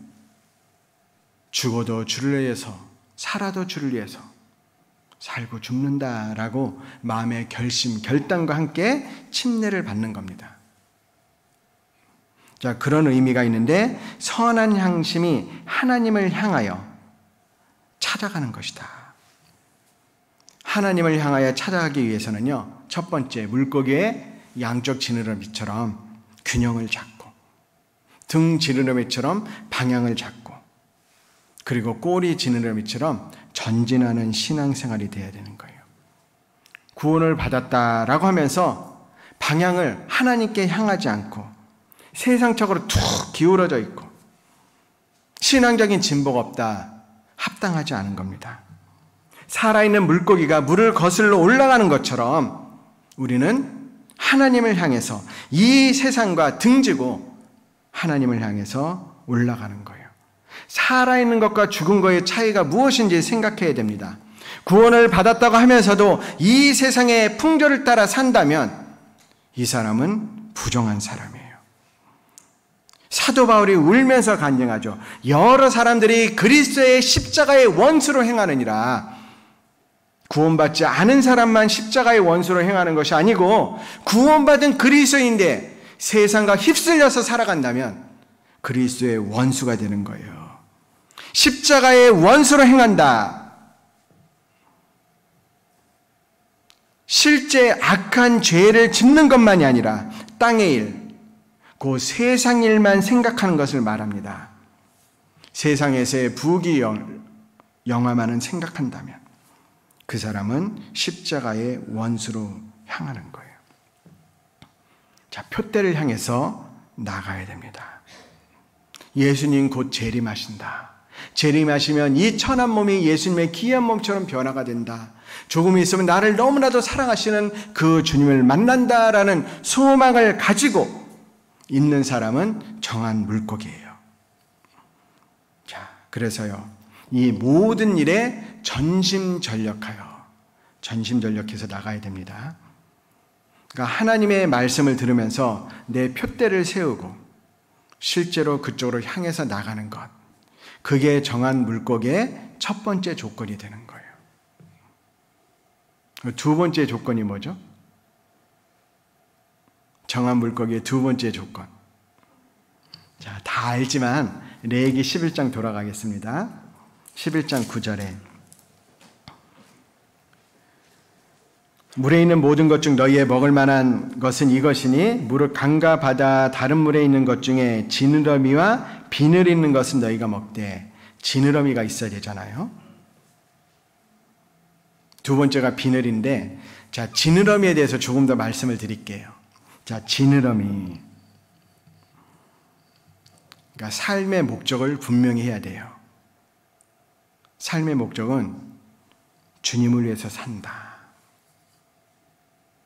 죽어도 주를 위해서, 살아도 주를 위해서 살고 죽는다라고 마음의 결심, 결단과 함께 침례를 받는 겁니다. 자, 그런 의미가 있는데 선한 양심이 하나님을 향하여 찾아가는 것이다. 하나님을 향하여 찾아가기 위해서는요, 첫 번째, 물고기의 양쪽 지느러미처럼 균형을 잡고, 등 지느러미처럼 방향을 잡고, 그리고 꼬리 지느러미처럼 전진하는 신앙생활이 되어야 되는 거예요. 구원을 받았다라고 하면서 방향을 하나님께 향하지 않고 세상적으로 툭 기울어져 있고 신앙적인 진보가 없다, 합당하지 않은 겁니다. 살아있는 물고기가 물을 거슬러 올라가는 것처럼 우리는 하나님을 향해서 이 세상과 등지고 하나님을 향해서 올라가는 거예요. 살아있는 것과 죽은 것의 차이가 무엇인지 생각해야 됩니다. 구원을 받았다고 하면서도 이 세상의 풍조를 따라 산다면 이 사람은 부정한 사람이에요. 사도 바울이 울면서 간증하죠. 여러 사람들이 그리스도의 십자가의 원수로 행하느니라. 구원받지 않은 사람만 십자가의 원수로 행하는 것이 아니고 구원받은 그리스도인데 세상과 휩쓸려서 살아간다면 그리스도의 원수가 되는 거예요. 십자가의 원수로 행한다. 실제 악한 죄를 짓는 것만이 아니라 땅의 일, 그 세상 일만 생각하는 것을 말합니다. 세상에서의 부귀영화만은 생각한다면 그 사람은 십자가의 원수로 향하는 거예요. 자, 표대를 향해서 나가야 됩니다. 예수님 곧 재림하신다. 재림하시면 이 천한 몸이 예수님의 귀한 몸처럼 변화가 된다. 조금 있으면 나를 너무나도 사랑하시는 그 주님을 만난다라는 소망을 가지고 있는 사람은 정한 물고기예요. 자, 그래서요, 이 모든 일에 전심전력해서 나가야 됩니다. 그러니까 하나님의 말씀을 들으면서 내 표대를 세우고 실제로 그쪽으로 향해서 나가는 것, 그게 정한 물고기의 첫 번째 조건이 되는 거예요. 두 번째 조건이 뭐죠? 정한 물고기의 두 번째 조건. 자, 다 알지만 레위기 11장 돌아가겠습니다. 11장 9절에 물에 있는 모든 것 중 너희의 먹을 만한 것은 이것이니 무릇 강과 바다 다른 물에 있는 것 중에 지느러미와 비늘 있는 것은 너희가 먹되. 지느러미가 있어야 되잖아요. 두 번째가 비늘인데, 자, 지느러미에 대해서 조금 더 말씀을 드릴게요. 자, 지느러미. 그러니까 삶의 목적을 분명히 해야 돼요. 삶의 목적은 주님을 위해서 산다.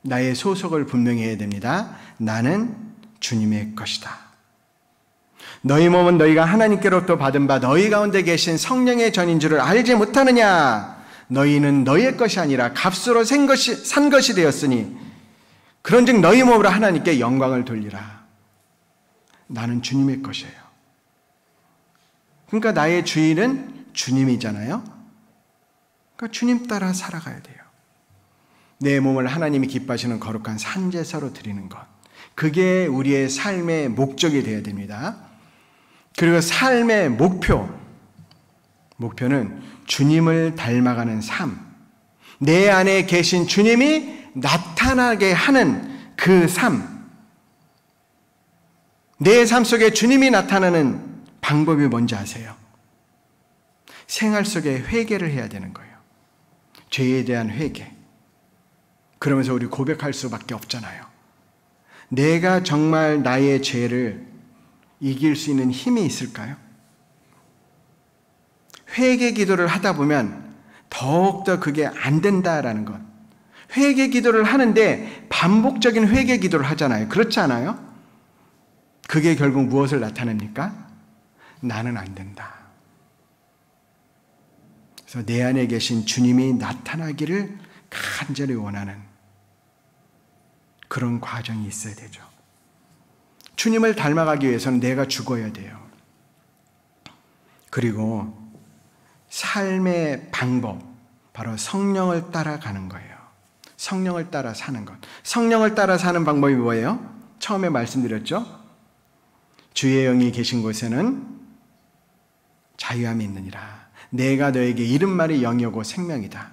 나의 소속을 분명히 해야 됩니다. 나는 주님의 것이다. 너희 몸은 너희가 하나님께로부터 받은 바 너희 가운데 계신 성령의 전인 줄을 알지 못하느냐? 너희는 너희의 것이 아니라 값으로 산 것이 되었으니 그런즉 너희 몸으로 하나님께 영광을 돌리라. 나는 주님의 것이에요. 그러니까 나의 주인은 주님이잖아요. 그러니까 주님 따라 살아가야 돼요. 내 몸을 하나님이 기뻐하시는 거룩한 산제사로 드리는 것, 그게 우리의 삶의 목적이 되어야 됩니다. 그리고 삶의 목표는 주님을 닮아가는 삶, 내 안에 계신 주님이 나타나게 하는 그 삶, 내 삶 속에 주님이 나타나는 방법이 뭔지 아세요? 생활 속에 회개를 해야 되는 거예요. 죄에 대한 회개. 그러면서 우리 고백할 수밖에 없잖아요. 내가 정말 나의 죄를 이길 수 있는 힘이 있을까요? 회개 기도를 하다 보면 더욱더 그게 안 된다라는 것. 회개 기도를 하는데 반복적인 회개 기도를 하잖아요. 그렇지 않아요? 그게 결국 무엇을 나타냅니까? 나는 안 된다. 그래서 내 안에 계신 주님이 나타나기를 간절히 원하는 그런 과정이 있어야 되죠. 주님을 닮아가기 위해서는 내가 죽어야 돼요. 그리고 삶의 방법, 바로 성령을 따라가는 거예요. 성령을 따라 사는 것. 성령을 따라 사는 방법이 뭐예요? 처음에 말씀드렸죠? 주의 영이 계신 곳에는 자유함이 있느니라. 내가 너에게 이른 말이 영이고 생명이다.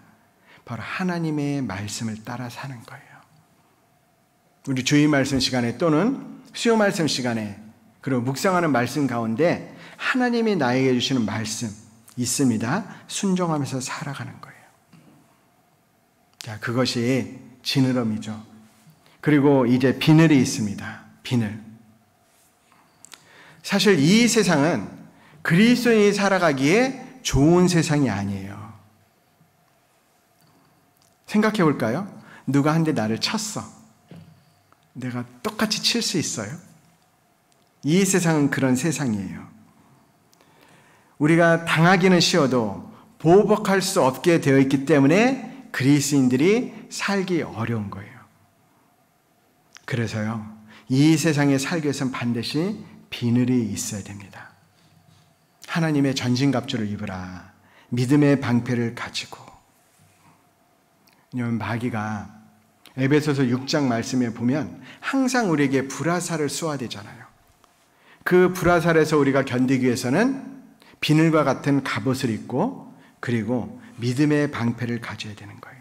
바로 하나님의 말씀을 따라 사는 거예요. 우리 주일 말씀 시간에 또는 수요 말씀 시간에 그리고 묵상하는 말씀 가운데 하나님이 나에게 주시는 말씀 있습니다. 순종하면서 살아가는 거예요. 자, 그것이 지느러미죠. 그리고 이제 비늘이 있습니다. 비늘. 사실 이 세상은 그리스도인이 살아가기에 좋은 세상이 아니에요. 생각해 볼까요? 누가 한 대 나를 쳤어. 내가 똑같이 칠 수 있어요? 이 세상은 그런 세상이에요. 우리가 당하기는 쉬워도 보복할 수 없게 되어 있기 때문에 그리스도인들이 살기 어려운 거예요. 그래서요, 이 세상에 살기 위해서는 반드시 비늘이 있어야 됩니다. 하나님의 전신갑주를 입으라. 믿음의 방패를 가지고. 마귀가 에베소서 6장 말씀에 보면 항상 우리에게 불화살을 쏘아대잖아요. 그 불화살에서 우리가 견디기 위해서는 비늘과 같은 갑옷을 입고 그리고 믿음의 방패를 가져야 되는 거예요.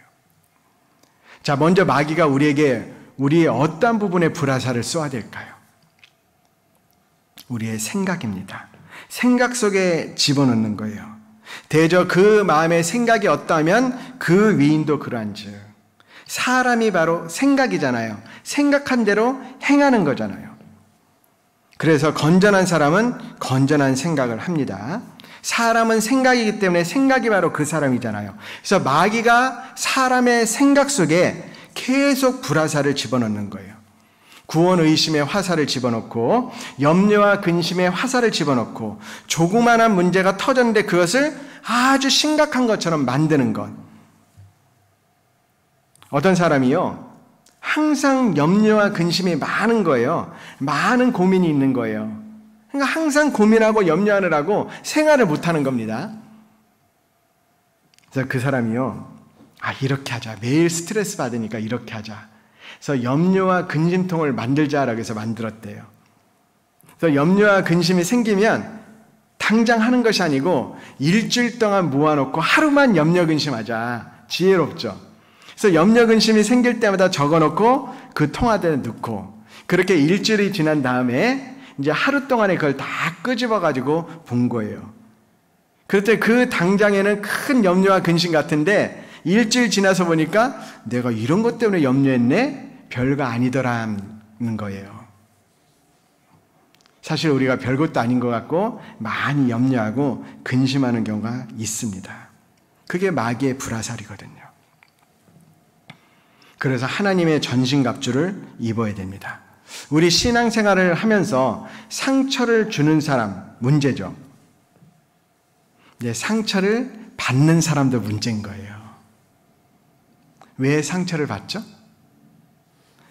자, 먼저 마귀가 우리에게 우리의 어떤 부분에 불화살을 쏘아댈까요? 우리의 생각입니다. 생각 속에 집어넣는 거예요. 대저 그 마음의 생각이 어떠하면 그 위인도 그러한즉. 사람이 바로 생각이잖아요. 생각한 대로 행하는 거잖아요. 그래서 건전한 사람은 건전한 생각을 합니다. 사람은 생각이기 때문에 생각이 바로 그 사람이잖아요. 그래서 마귀가 사람의 생각 속에 계속 불화살을 집어넣는 거예요. 구원 의심의 화살을 집어넣고 염려와 근심의 화살을 집어넣고 조그마한 문제가 터졌는데 그것을 아주 심각한 것처럼 만드는 것. 어떤 사람이요, 항상 염려와 근심이 많은 거예요. 많은 고민이 있는 거예요. 그러니까 항상 고민하고 염려하느라고 생활을 못하는 겁니다. 그래서 그 사람이요, 이렇게 하자. 매일 스트레스 받으니까 이렇게 하자. 그래서 염려와 근심통을 만들자라고 해서 만들었대요. 그래서 염려와 근심이 생기면 당장 하는 것이 아니고 일주일 동안 모아놓고 하루만 염려 근심하자. 지혜롭죠. 그래서 염려 근심이 생길 때마다 적어놓고 그 통화대에 넣고 그렇게 일주일이 지난 다음에 이제 하루 동안에 그걸 다 끄집어가지고 본 거예요. 그때 그 당장에는 큰 염려와 근심 같은데 일주일 지나서 보니까 내가 이런 것 때문에 염려했네? 별거 아니더라는 거예요. 사실 우리가 별것도 아닌 것 같고 많이 염려하고 근심하는 경우가 있습니다. 그게 마귀의 불화살이거든요. 그래서 하나님의 전신갑주를 입어야 됩니다. 우리 신앙생활을 하면서 상처를 주는 사람 문제죠. 이제 상처를 받는 사람도 문제인 거예요. 왜 상처를 받죠?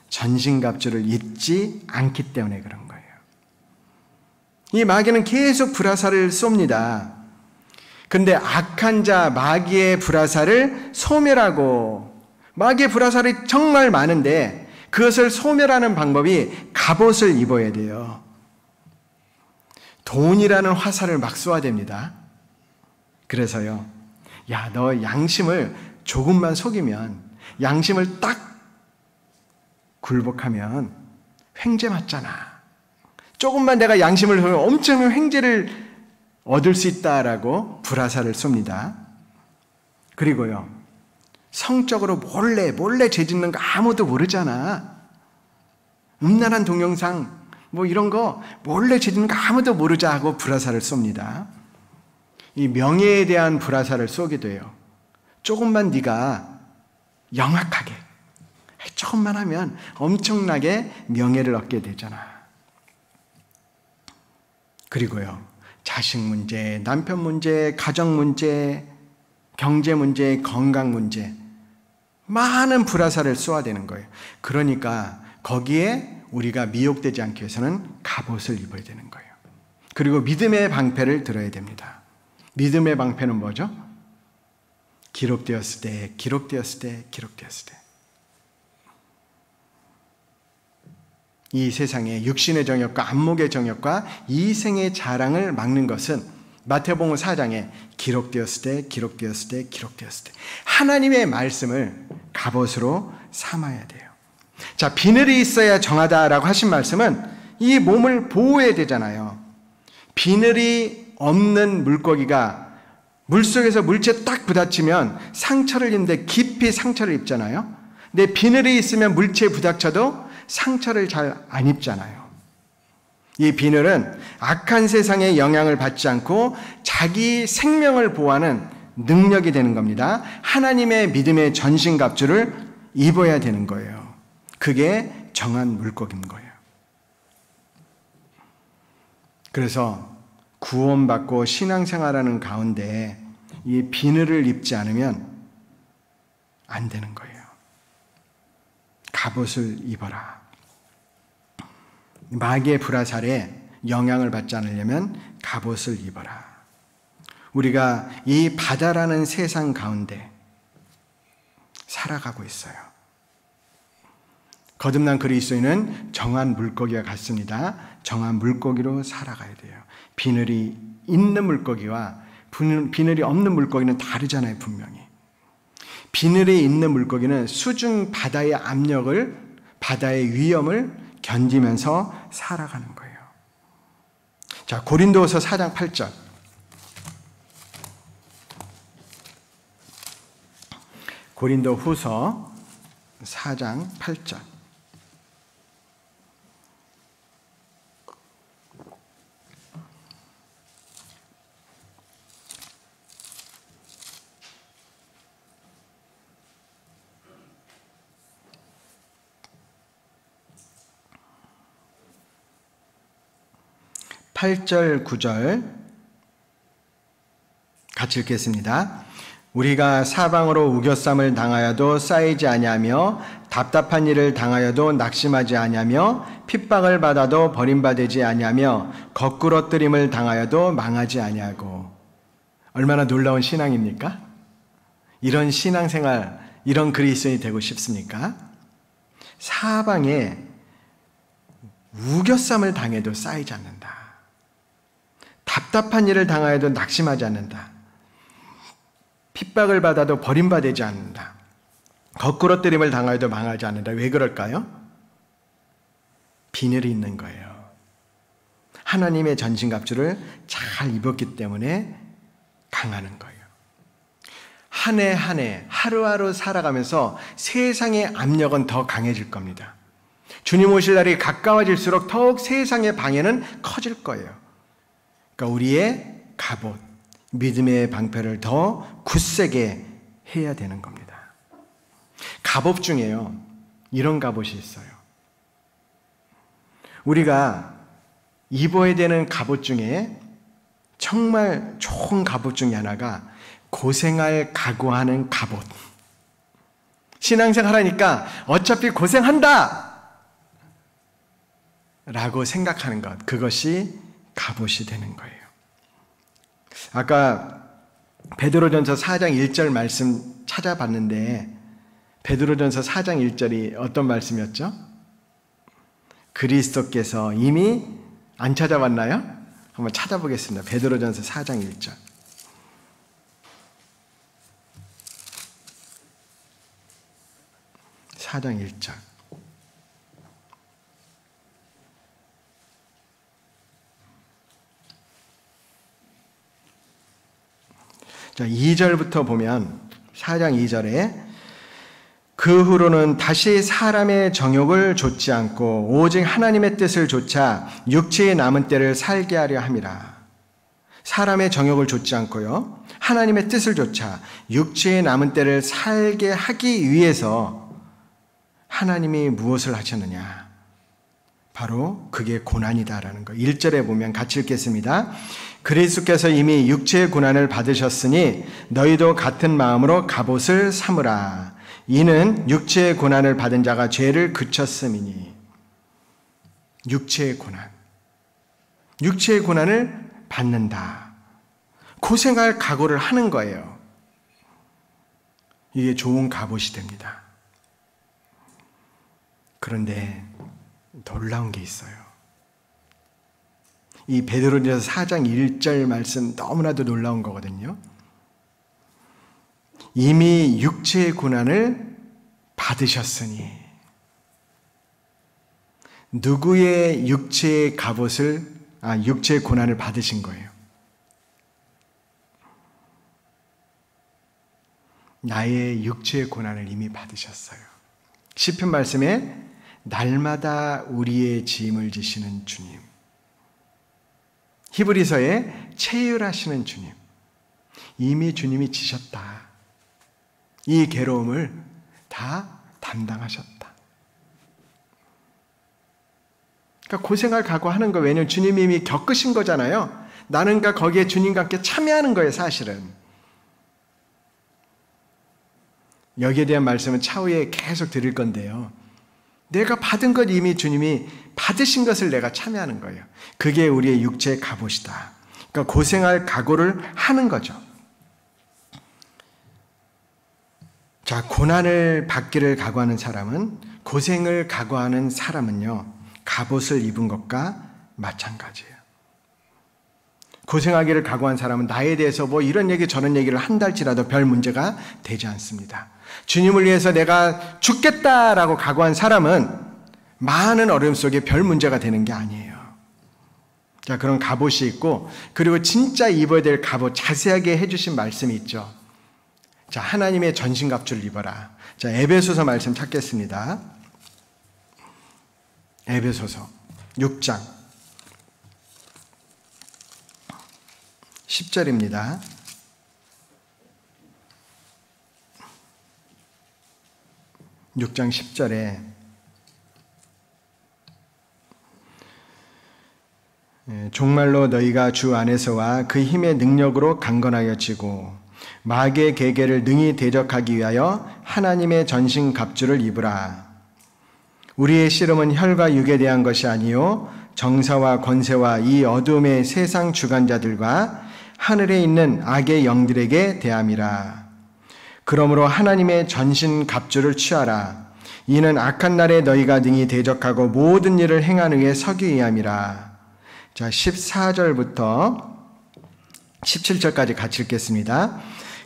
전신갑주를 입지 않기 때문에 그런 거예요. 이 마귀는 계속 불화살을 쏩니다. 근데 악한 자 마귀의 불화살을 소멸하고, 마귀의 불화살이 정말 많은데 그것을 소멸하는 방법이 갑옷을 입어야 돼요. 돈이라는 화살을 막 쏘아댑니다. 그래서요, 야, 너 양심을 조금만 속이면, 양심을 딱 굴복하면 횡재 맞잖아. 조금만 내가 양심을 속이면 엄청난 횡재를 얻을 수 있다라고 불화살을 쏩니다. 그리고요, 성적으로 몰래 죄 짓는 거 아무도 모르잖아. 음란한 동영상 뭐 이런 거 몰래 지르는 거 아무도 모르자 하고 불화살을 쏩니다. 이 명예에 대한 불화살을 쏘기도 해요. 조금만 네가 영악하게 조금만 하면 엄청나게 명예를 얻게 되잖아. 그리고요, 자식 문제, 남편 문제, 가정 문제, 경제 문제, 건강 문제, 많은 불화살을 쏘아대는 거예요. 그러니까 거기에 우리가 미혹되지 않기 위해서는 갑옷을 입어야 되는 거예요. 그리고 믿음의 방패를 들어야 됩니다. 믿음의 방패는 뭐죠? 기록되었을 때, 기록되었을 때, 기록되었을 때. 이 세상의 육신의 정욕과 안목의 정욕과 이생의 자랑을 막는 것은 마태복음 4장에 기록되었을 때, 기록되었을 때, 기록되었을 때 하나님의 말씀을 갑옷으로 삼아야 돼요. 자, 비늘이 있어야 정하다라고 하신 말씀은 이 몸을 보호해야 되잖아요. 비늘이 없는 물고기가 물속에서 물체에 딱 부딪히면 상처를 입는데 깊이 상처를 입잖아요. 근데 비늘이 있으면 물체에 부닥쳐도 상처를 잘 안 입잖아요. 이 비늘은 악한 세상의 영향을 받지 않고 자기 생명을 보호하는 능력이 되는 겁니다. 하나님의 믿음의 전신갑주를 입어야 되는 거예요. 그게 정한 물고기인 거예요. 그래서 구원받고 신앙생활하는 가운데 이 비늘을 입지 않으면 안 되는 거예요. 갑옷을 입어라. 마귀의 불화살에 영향을 받지 않으려면 갑옷을 입어라. 우리가 이 바다라는 세상 가운데 살아가고 있어요. 거듭난 그리스도인은 정한 물고기와 같습니다. 정한 물고기로 살아가야 돼요. 비늘이 있는 물고기와 비늘이 없는 물고기는 다르잖아요, 분명히. 비늘이 있는 물고기는 수중 바다의 압력을, 바다의 위험을 견디면서 살아가는 거예요. 자, 고린도후서 4장 8절. 고린도후서 4장 8절. 팔 절 9절 같이 읽겠습니다. 우리가 사방으로 우겨쌈을 당하여도 쌓이지 아니하며 답답한 일을 당하여도 낙심하지 아니하며 핍박을 받아도 버림받지 아니하며 거꾸러뜨림을 당하여도 망하지 아니하고. 얼마나 놀라운 신앙입니까? 이런 신앙생활, 이런 그리스도인이 되고 싶습니까? 사방에 우겨쌈을 당해도 쌓이지 않는다. 답답한 일을 당하여도 낙심하지 않는다. 핍박을 받아도 버림받지 않는다. 거꾸러뜨림을 당하여도 망하지 않는다. 왜 그럴까요? 비늘이 있는 거예요. 하나님의 전신갑주를 잘 입었기 때문에 강하는 거예요. 한 해 한 해 하루하루 살아가면서 세상의 압력은 더 강해질 겁니다. 주님 오실 날이 가까워질수록 더욱 세상의 방해는 커질 거예요. 그러니까 우리의 갑옷, 믿음의 방패를 더 굳세게 해야 되는 겁니다. 갑옷 중에요, 이런 갑옷이 있어요. 우리가 입어야 되는 갑옷 중에 정말 좋은 갑옷 중에 하나가 고생할 각오하는 갑옷. 신앙생활 하니까 어차피 고생한다! 라고 생각하는 것, 그것이 갑옷이 되는 거예요. 아까 베드로전서 4장 1절 말씀 찾아봤는데 베드로전서 4장 1절이 어떤 말씀이었죠? 그리스도께서 이미 안 찾아봤나요? 한번 찾아보겠습니다. 베드로전서 4장 1절. (4장 1절) 자, 2절부터 보면 4장 2절에 그 후로는 다시 사람의 정욕을 좇지 않고 오직 하나님의 뜻을 좇아 육체의 남은 때를 살게 하려 함이라. 사람의 정욕을 좇지 않고요, 하나님의 뜻을 좇아 육체의 남은 때를 살게 하기 위해서 하나님이 무엇을 하셨느냐? 바로 그게 고난이다라는 거. 1절에 보면 같이 읽겠습니다. 그리스도께서 이미 육체의 고난을 받으셨으니 너희도 같은 마음으로 갑옷을 삼으라. 이는 육체의 고난을 받은 자가 죄를 그쳤음이니. 육체의 고난. 육체의 고난을 받는다. 고생할 각오를 하는 거예요. 이게 좋은 갑옷이 됩니다. 그런데 놀라운 게 있어요. 이 베드로전서 4장 1절 말씀 너무나도 놀라운 거거든요. 이미 육체의 고난을 받으셨으니. 누구의 육체의 갑옷을, 육체의 고난을 받으신 거예요? 나의 육체의 고난을 이미 받으셨어요. 시편 말씀에 날마다 우리의 짐을 지시는 주님, 히브리서에 체휼하시는 주님, 이미 주님이 지셨다. 이 괴로움을 다 담당하셨다. 그러니까 고생할 각오하는 거, 왜냐면 주님이 이미 겪으신 거잖아요. 나는 거기에 주님과 함께 참여하는 거예요, 사실은. 여기에 대한 말씀은 차후에 계속 드릴 건데요. 내가 받은 것 이미 주님이 받으신 것을 내가 참여하는 거예요. 그게 우리의 육체의 갑옷이다. 그러니까 고생할 각오를 하는 거죠. 자, 고난을 받기를 각오하는 사람은, 고생을 각오하는 사람은요, 갑옷을 입은 것과 마찬가지예요. 고생하기를 각오한 사람은 나에 대해서 뭐 이런 얘기 저런 얘기를 한다 할지라도 별 문제가 되지 않습니다. 주님을 위해서 내가 죽겠다라고 각오한 사람은 많은 어려움 속에 별 문제가 되는 게 아니에요. 자, 그런 갑옷이 있고, 그리고 진짜 입어야 될 갑옷 자세하게 해주신 말씀이 있죠. 자, 하나님의 전신갑주를 입어라. 자, 에베소서 말씀 찾겠습니다. 에베소서 6장 10절입니다. (6장 10절에) 종말로 너희가 주 안에서와 그 힘의 능력으로 강건하여 지고 마귀의 계계를 능히 대적하기 위하여 하나님의 전신 갑주를 입으라. 우리의 씨름은 혈과 육에 대한 것이 아니요 정사와 권세와 이 어둠의 세상 주관자들과 하늘에 있는 악의 영들에게 대함이라. 그러므로 하나님의 전신 갑주를 취하라. 이는 악한 날에 너희가 능히 대적하고 모든 일을 행하는 위에 서기 위함이라. 자, 14절부터 17절까지 같이 읽겠습니다.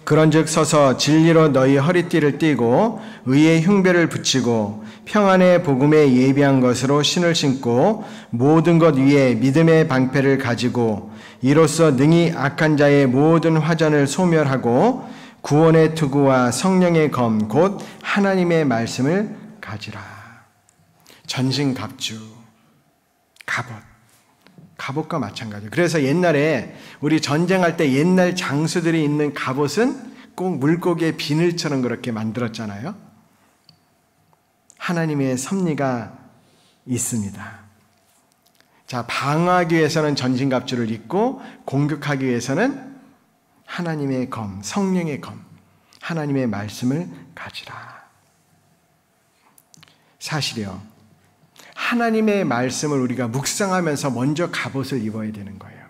그런즉 서서 진리로 너희 허리띠를 띠고 의의 흉배를 붙이고 평안의 복음에 예비한 것으로 신을 신고 모든 것 위에 믿음의 방패를 가지고 이로써 능히 악한 자의 모든 화전을 소멸하고 구원의 투구와 성령의 검 곧 하나님의 말씀을 가지라. 전신갑주, 갑옷과 마찬가지예요. 그래서 옛날에 우리 전쟁할 때 옛날 장수들이 입는 갑옷은 꼭 물고기의 비늘처럼 그렇게 만들었잖아요. 하나님의 섭리가 있습니다. 자, 방어하기 위해서는 전신갑주를 입고 공격하기 위해서는 하나님의 검, 성령의 검, 하나님의 말씀을 가지라. 사실이요, 하나님의 말씀을 우리가 묵상하면서 먼저 갑옷을 입어야 되는 거예요.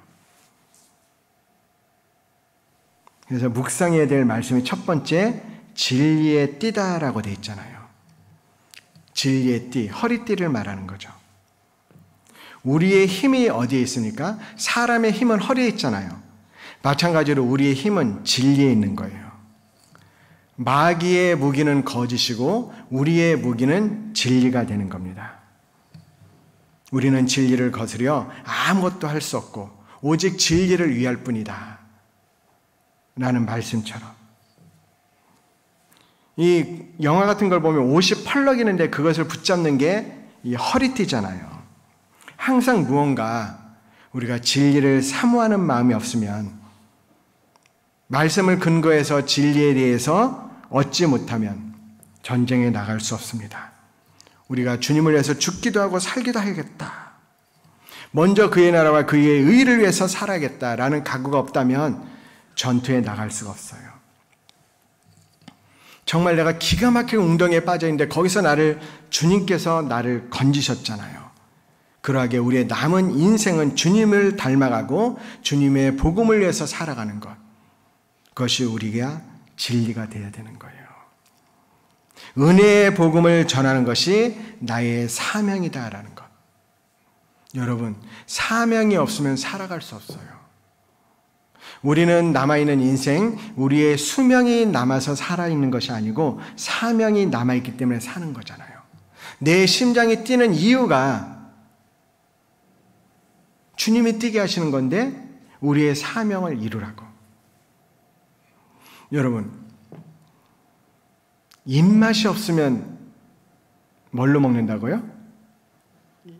그래서 묵상해야 될 말씀이 첫 번째, 진리의 띠다라고 되어 있잖아요. 진리의 띠, 허리띠를 말하는 거죠. 우리의 힘이 어디에 있습니까? 사람의 힘은 허리에 있잖아요. 마찬가지로 우리의 힘은 진리에 있는 거예요. 마귀의 무기는 거짓이고 우리의 무기는 진리가 되는 겁니다. 우리는 진리를 거스려 아무것도 할 수 없고 오직 진리를 위할 뿐이다 라는 말씀처럼 이 영화 같은 걸 보면 옷이 펄럭이는데 그것을 붙잡는 게 이 허리띠잖아요. 항상 무언가 우리가 진리를 사모하는 마음이 없으면, 말씀을 근거해서 진리에 대해서 얻지 못하면 전쟁에 나갈 수 없습니다. 우리가 주님을 위해서 죽기도 하고 살기도 하겠다, 먼저 그의 나라와 그의 의를 위해서 살아야겠다라는 각오가 없다면 전투에 나갈 수가 없어요. 정말 내가 기가 막히게 웅덩이에 빠져있는데 거기서 주님께서 나를 건지셨잖아요. 그러하게 우리의 남은 인생은 주님을 닮아가고 주님의 복음을 위해서 살아가는 것, 그것이 우리가 진리가 되어야 되는 거예요. 은혜의 복음을 전하는 것이 나의 사명이다라는 것. 여러분, 사명이 없으면 살아갈 수 없어요. 우리는 남아있는 인생, 우리의 수명이 남아서 살아있는 것이 아니고 사명이 남아있기 때문에 사는 거잖아요. 내 심장이 뛰는 이유가 주님이 뛰게 하시는 건데 우리의 사명을 이루라고. 여러분, 입맛이 없으면 뭘로 먹는다고요?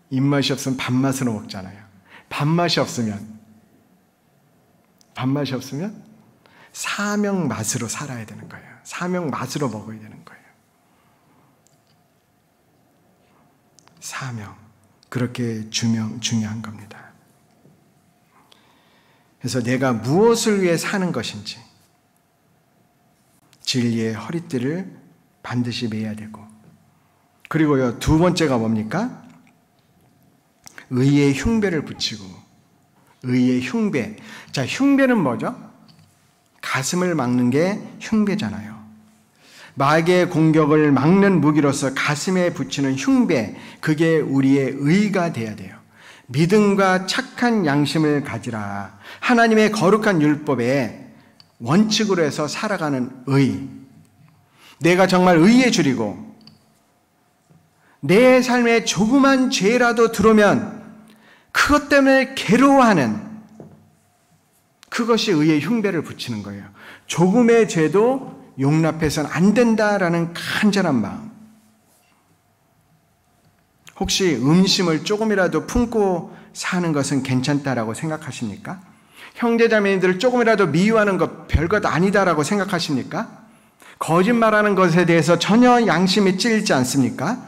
입맛이 없으면 밥맛으로 먹잖아요. 밥맛이 없으면 사명 맛으로 살아야 되는 거예요. 사명 맛으로 먹어야 되는 거예요. 사명, 그렇게 중요한 겁니다. 그래서 내가 무엇을 위해 사는 것인지, 진리의 허리띠를 반드시 매야 되고, 그리고요, 두 번째가 뭡니까? 의의 흉배를 붙이고. 의의 흉배. 자, 흉배는 뭐죠? 가슴을 막는 게 흉배잖아요. 마귀의 공격을 막는 무기로서 가슴에 붙이는 흉배, 그게 우리의 의가 돼야 돼요. 믿음과 착한 양심을 가지라. 하나님의 거룩한 율법에 원칙으로 해서 살아가는 의. 내가 정말 의에 줄이고 내 삶에 조그만 죄라도 들어오면 그것 때문에 괴로워하는, 그것이 의의 흉배를 붙이는 거예요. 조금의 죄도 용납해서는 안 된다라는 간절한 마음. 혹시 음심을 조금이라도 품고 사는 것은 괜찮다라고 생각하십니까? 형제자매님들을 조금이라도 미워하는 것 별것 아니다라고 생각하십니까? 거짓말하는 것에 대해서 전혀 양심이 찔리지 않습니까?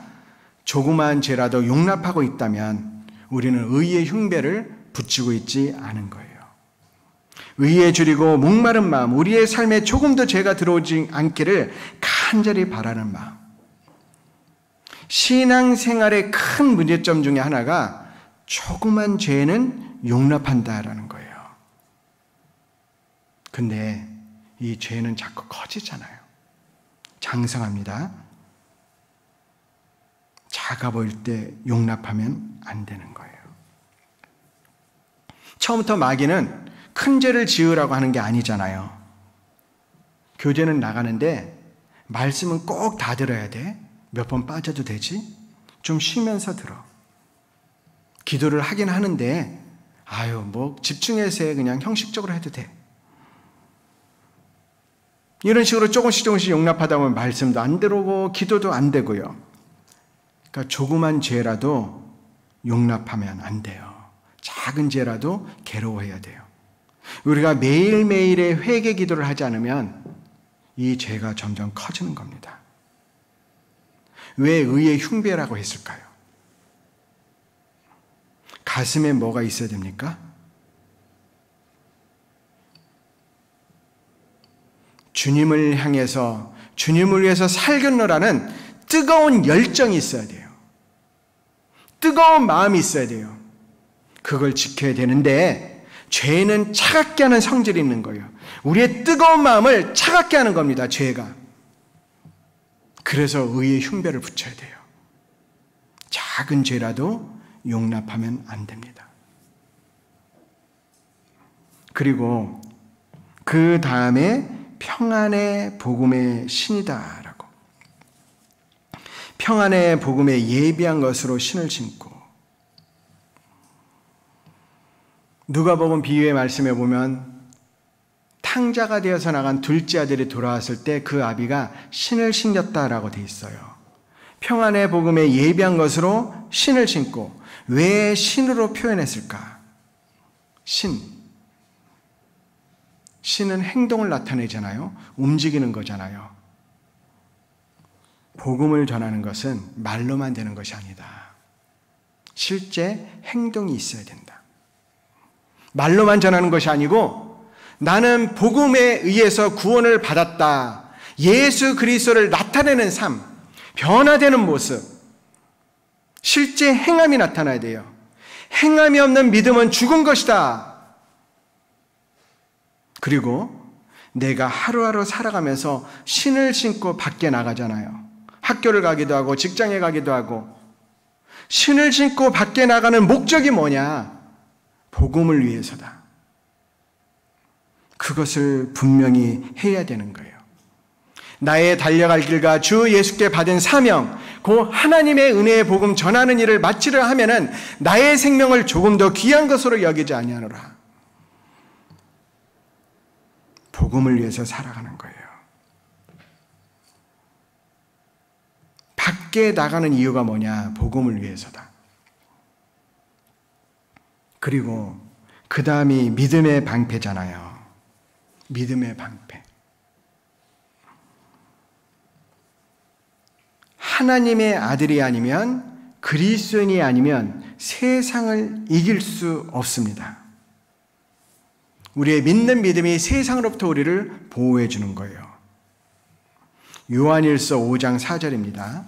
조그마한 죄라도 용납하고 있다면 우리는 의의 흉배를 붙이고 있지 않은 거예요. 의에 줄이고 목마른 마음, 우리의 삶에 조금도 죄가 들어오지 않기를 간절히 바라는 마음. 신앙생활의 큰 문제점 중에 하나가 조그만 죄는 용납한다라는 거예요. 근데 이 죄는 자꾸 커지잖아요. 장성합니다. 작아 보일 때 용납하면 안 되는 거예요. 처음부터 마귀는 큰 죄를 지으라고 하는 게 아니잖아요. 교제는 나가는데 말씀은 꼭 다 들어야 돼. 몇 번 빠져도 되지? 좀 쉬면서 들어. 기도를 하긴 하는데 뭐 집중해서 해. 그냥 형식적으로 해도 돼. 이런 식으로 조금씩 용납하다 보면 말씀도 안 들어오고 기도도 안 되고요. 그러니까 조그만 죄라도 용납하면 안 돼요. 작은 죄라도 괴로워해야 돼요. 우리가 매일매일의 회개 기도를 하지 않으면 이 죄가 점점 커지는 겁니다. 왜 의의 흉배라고 했을까요? 가슴에 뭐가 있어야 됩니까? 주님을 향해서, 주님을 위해서 살겠노라는 뜨거운 열정이 있어야 돼요. 뜨거운 마음이 있어야 돼요. 그걸 지켜야 되는데 죄는 차갑게 하는 성질이 있는 거예요. 우리의 뜨거운 마음을 차갑게 하는 겁니다, 죄가. 그래서 의의 흉배를 붙여야 돼요. 작은 죄라도 용납하면 안 됩니다. 그리고 그 다음에 평안의 복음의 신이다라고. 평안의 복음에 예비한 것으로 신을 신고. 누가복음 비유의 말씀에 보면 다 탕자가 되어서 나간 둘째 아들이 돌아왔을 때 그 아비가 신을 신겼다라고 돼 있어요. 평안의 복음에 예비한 것으로 신을 신고, 왜 신으로 표현했을까? 신은 행동을 나타내잖아요. 움직이는 거잖아요. 복음을 전하는 것은 말로만 되는 것이 아니다. 실제 행동이 있어야 된다. 말로만 전하는 것이 아니고 나는 복음에 의해서 구원을 받았다. 예수 그리스도를 나타내는 삶, 변화되는 모습, 실제 행함이 나타나야 돼요. 행함이 없는 믿음은 죽은 것이다. 그리고 내가 하루하루 살아가면서 신을 신고 밖에 나가잖아요. 학교를 가기도 하고 직장에 가기도 하고. 신을 신고 밖에 나가는 목적이 뭐냐? 복음을 위해서다. 그것을 분명히 해야 되는 거예요. 나의 달려갈 길과 주 예수께 받은 사명, 그 하나님의 은혜의 복음 전하는 일을 마치려 하면은 나의 생명을 조금 더 귀한 것으로 여기지 아니하노라. 복음을 위해서 살아가는 거예요. 밖에 나가는 이유가 뭐냐? 복음을 위해서다. 그리고 그 다음이 믿음의 방패잖아요. 믿음의 방패. 하나님의 아들이 아니면, 그리스도인이 아니면 세상을 이길 수 없습니다. 우리의 믿는 믿음이 세상으로부터 우리를 보호해 주는 거예요. 요한일서 5장 4절입니다.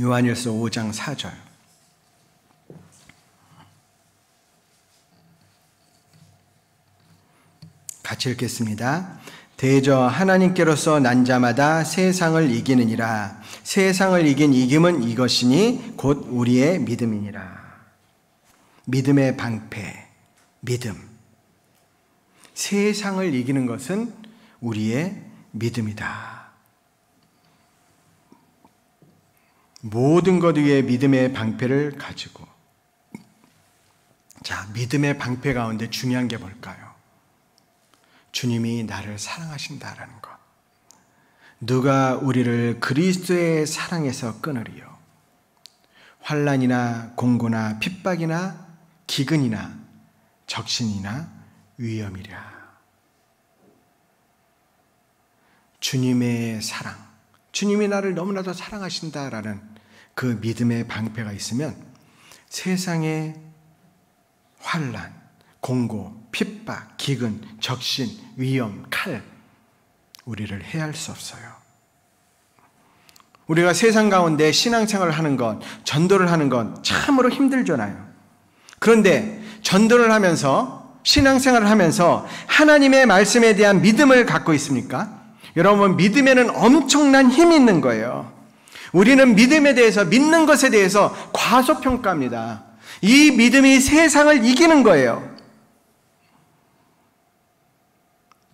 요한일서 5장 4절. 같이 읽겠습니다. 대저 하나님께로서 난 자마다 세상을 이기느니라. 세상을 이긴 이김은 이것이니 곧 우리의 믿음이니라. 믿음의 방패, 믿음. 세상을 이기는 것은 우리의 믿음이다. 모든 것 위에 믿음의 방패를 가지고. 자, 믿음의 방패 가운데 중요한 게 뭘까요? 주님이 나를 사랑하신다라는 것. 누가 우리를 그리스도의 사랑에서 끊으리요? 환난이나 공고나 핍박이나 기근이나 적신이나 위험이랴. 주님의 사랑, 주님이 나를 너무나도 사랑하신다라는 그 믿음의 방패가 있으면 세상의 환난, 공고, 핍박, 기근, 적신, 위험, 칼, 우리를 해할 수 없어요. 우리가 세상 가운데 신앙생활을 하는 것, 전도를 하는 건 참으로 힘들잖아요. 그런데 전도를 하면서, 신앙생활을 하면서 하나님의 말씀에 대한 믿음을 갖고 있습니까? 여러분, 믿음에는 엄청난 힘이 있는 거예요. 우리는 믿음에 대해서, 믿는 것에 대해서 과소평가합니다. 이 믿음이 세상을 이기는 거예요.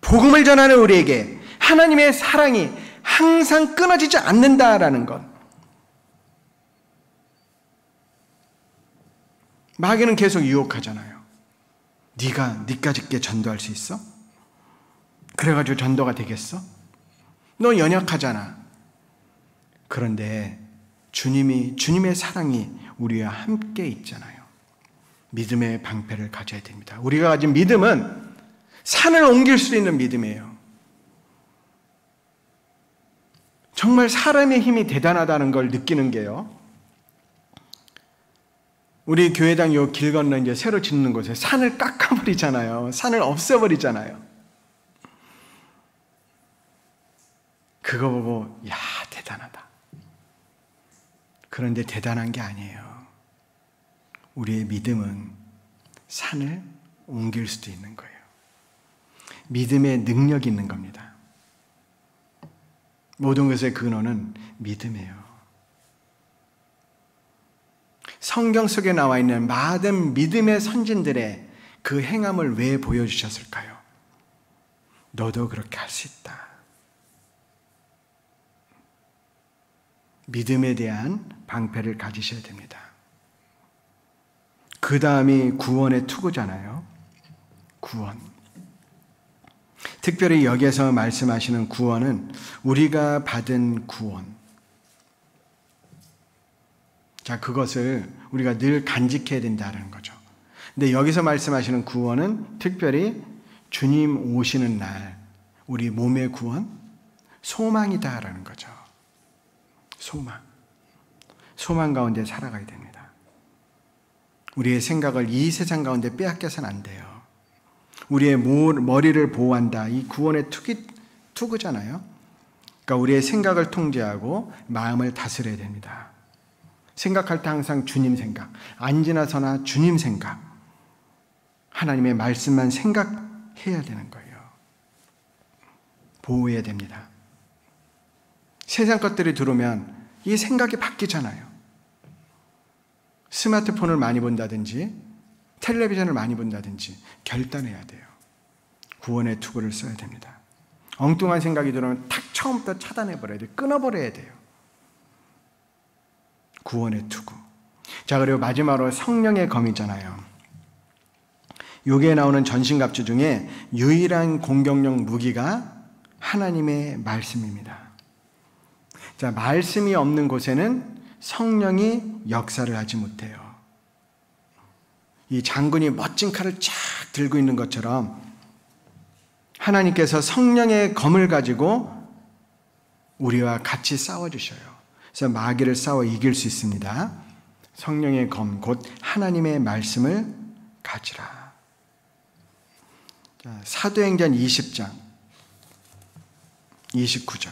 복음을 전하는 우리에게 하나님의 사랑이 항상 끊어지지 않는다라는 것. 마귀는 계속 유혹하잖아요. 네가 니까짓게 전도할 수 있어? 그래가지고 전도가 되겠어? 너 연약하잖아. 그런데 주님의 사랑이 우리와 함께 있잖아요. 믿음의 방패를 가져야 됩니다. 우리가 가진 믿음은 산을 옮길 수 있는 믿음이에요. 정말 사람의 힘이 대단하다는 걸 느끼는 게요. 우리 교회당 요 길 건너 이제 새로 짓는 곳에 산을 깎아버리잖아요. 산을 없애버리잖아요. 그거 보고 야, 대단하다. 그런데 대단한 게 아니에요. 우리의 믿음은 산을 옮길 수도 있는 거예요. 믿음의 능력이 있는 겁니다. 모든 것의 근원은 믿음이에요. 성경 속에 나와 있는 많은 믿음의 선진들의 그 행함을 왜 보여주셨을까요? 너도 그렇게 할 수 있다. 믿음에 대한 방패를 가지셔야 됩니다. 그 다음이 구원의 투구잖아요. 구원. 특별히 여기에서 말씀하시는 구원은 우리가 받은 구원. 자, 그것을 우리가 늘 간직해야 된다는 거죠. 근데 여기서 말씀하시는 구원은 특별히 주님 오시는 날 우리 몸의 구원, 소망이다라는 거죠. 소망 가운데 살아가야 됩니다. 우리의 생각을 이 세상 가운데 빼앗겨서는 안 돼요. 우리의 머리를 보호한다. 이 구원의 투구잖아요. 그러니까 우리의 생각을 통제하고 마음을 다스려야 됩니다. 생각할 때 항상 주님 생각, 안 지나서나 주님 생각, 하나님의 말씀만 생각해야 되는 거예요. 보호해야 됩니다. 세상 것들이 들어오면 이 생각이 바뀌잖아요. 스마트폰을 많이 본다든지 텔레비전을 많이 본다든지 결단해야 돼요. 구원의 투구를 써야 됩니다. 엉뚱한 생각이 들어오면 탁 처음부터 차단해버려야 돼요. 끊어버려야 돼요. 구원의 투구. 자, 그리고 마지막으로 성령의 검이잖아요. 여기에 나오는 전신갑주 중에 유일한 공격용 무기가 하나님의 말씀입니다. 자, 말씀이 없는 곳에는 성령이 역사를 하지 못해요. 이 장군이 멋진 칼을 쫙 들고 있는 것처럼 하나님께서 성령의 검을 가지고 우리와 같이 싸워주셔요. 그래서 마귀를 싸워 이길 수 있습니다. 성령의 검, 곧 하나님의 말씀을 가지라. 자, 사도행전 20장 29절.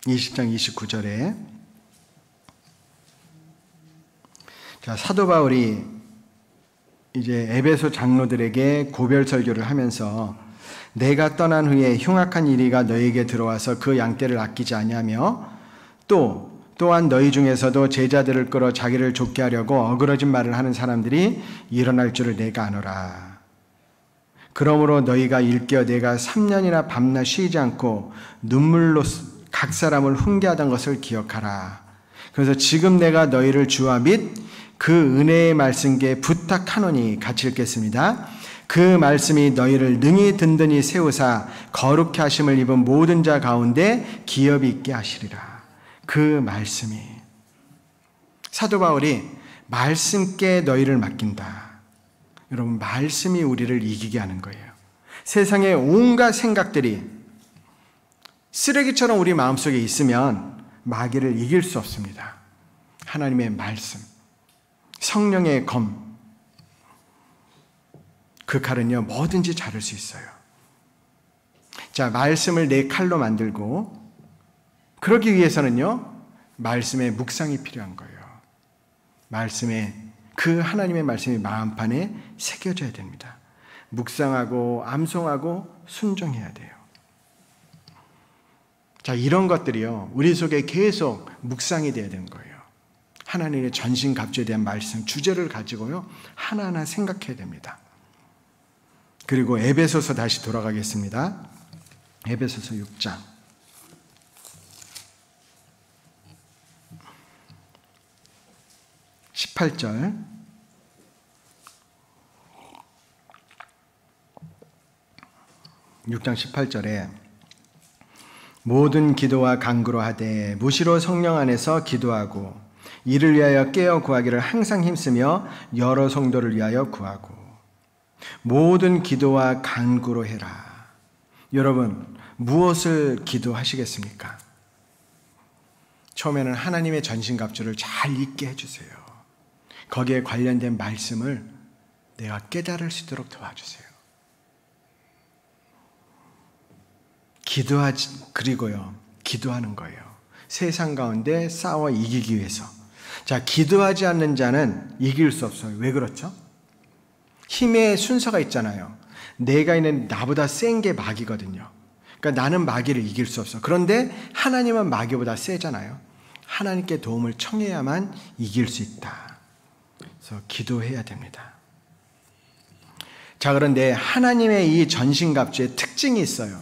(20장 29절에) 자, 사도 바울이 이제 에베소 장로들에게 고별 설교를 하면서 내가 떠난 후에 흉악한 이리가 너희에게 들어와서 그 양떼를 아끼지 아니하며 또한 너희 중에서도 제자들을 끌어 자기를 좁게 하려고 어그러진 말을 하는 사람들이 일어날 줄을 내가 아노라. 그러므로 너희가 일깨어 내가 3년이나 밤낮 쉬지 않고 눈물로 각 사람을 훈계하던 것을 기억하라. 그래서 지금 내가 너희를 주와 및 그 은혜의 말씀께 부탁하노니, 같이 읽겠습니다. 그 말씀이 너희를 능히 든든히 세우사 거룩히 하심을 입은 모든 자 가운데 기업이 있게 하시리라. 그 말씀이, 사도 바울이 말씀께 너희를 맡긴다. 여러분, 말씀이 우리를 이기게 하는 거예요. 세상의 온갖 생각들이 쓰레기처럼 우리 마음속에 있으면 마귀를 이길 수 없습니다. 하나님의 말씀, 성령의 검, 그 칼은요 뭐든지 자를 수 있어요. 자, 말씀을 내 칼로 만들고, 그러기 위해서는요 말씀의 묵상이 필요한 거예요. 말씀에, 그 하나님의 말씀이 마음판에 새겨져야 됩니다. 묵상하고 암송하고 순종해야 돼요. 자, 이런 것들이요 우리 속에 계속 묵상이 돼야 되는 거예요. 하나님의 전신갑주에 대한 말씀, 주제를 가지고요 하나하나 생각해야 됩니다. 그리고 에베소서 다시 돌아가겠습니다. 에베소서 6장 18절. (6장 18절에) 모든 기도와 간구로 하되 무시로 성령 안에서 기도하고 이를 위하여 깨어 구하기를 항상 힘쓰며 여러 성도를 위하여 구하고 모든 기도와 간구로 해라. 여러분, 무엇을 기도하시겠습니까? 처음에는 하나님의 전신갑주를 잘 읽게 해주세요. 거기에 관련된 말씀을 내가 깨달을 수 있도록 도와주세요. 그리고요 기도하는 거예요. 세상 가운데 싸워 이기기 위해서. 자, 기도하지 않는 자는 이길 수 없어요. 왜 그렇죠? 힘의 순서가 있잖아요. 내가 있는 나보다 센 게 마귀거든요. 그러니까 나는 마귀를 이길 수 없어. 그런데 하나님은 마귀보다 세잖아요. 하나님께 도움을 청해야만 이길 수 있다. 그래서 기도해야 됩니다. 자, 그런데 하나님의 이 전신갑주의 특징이 있어요.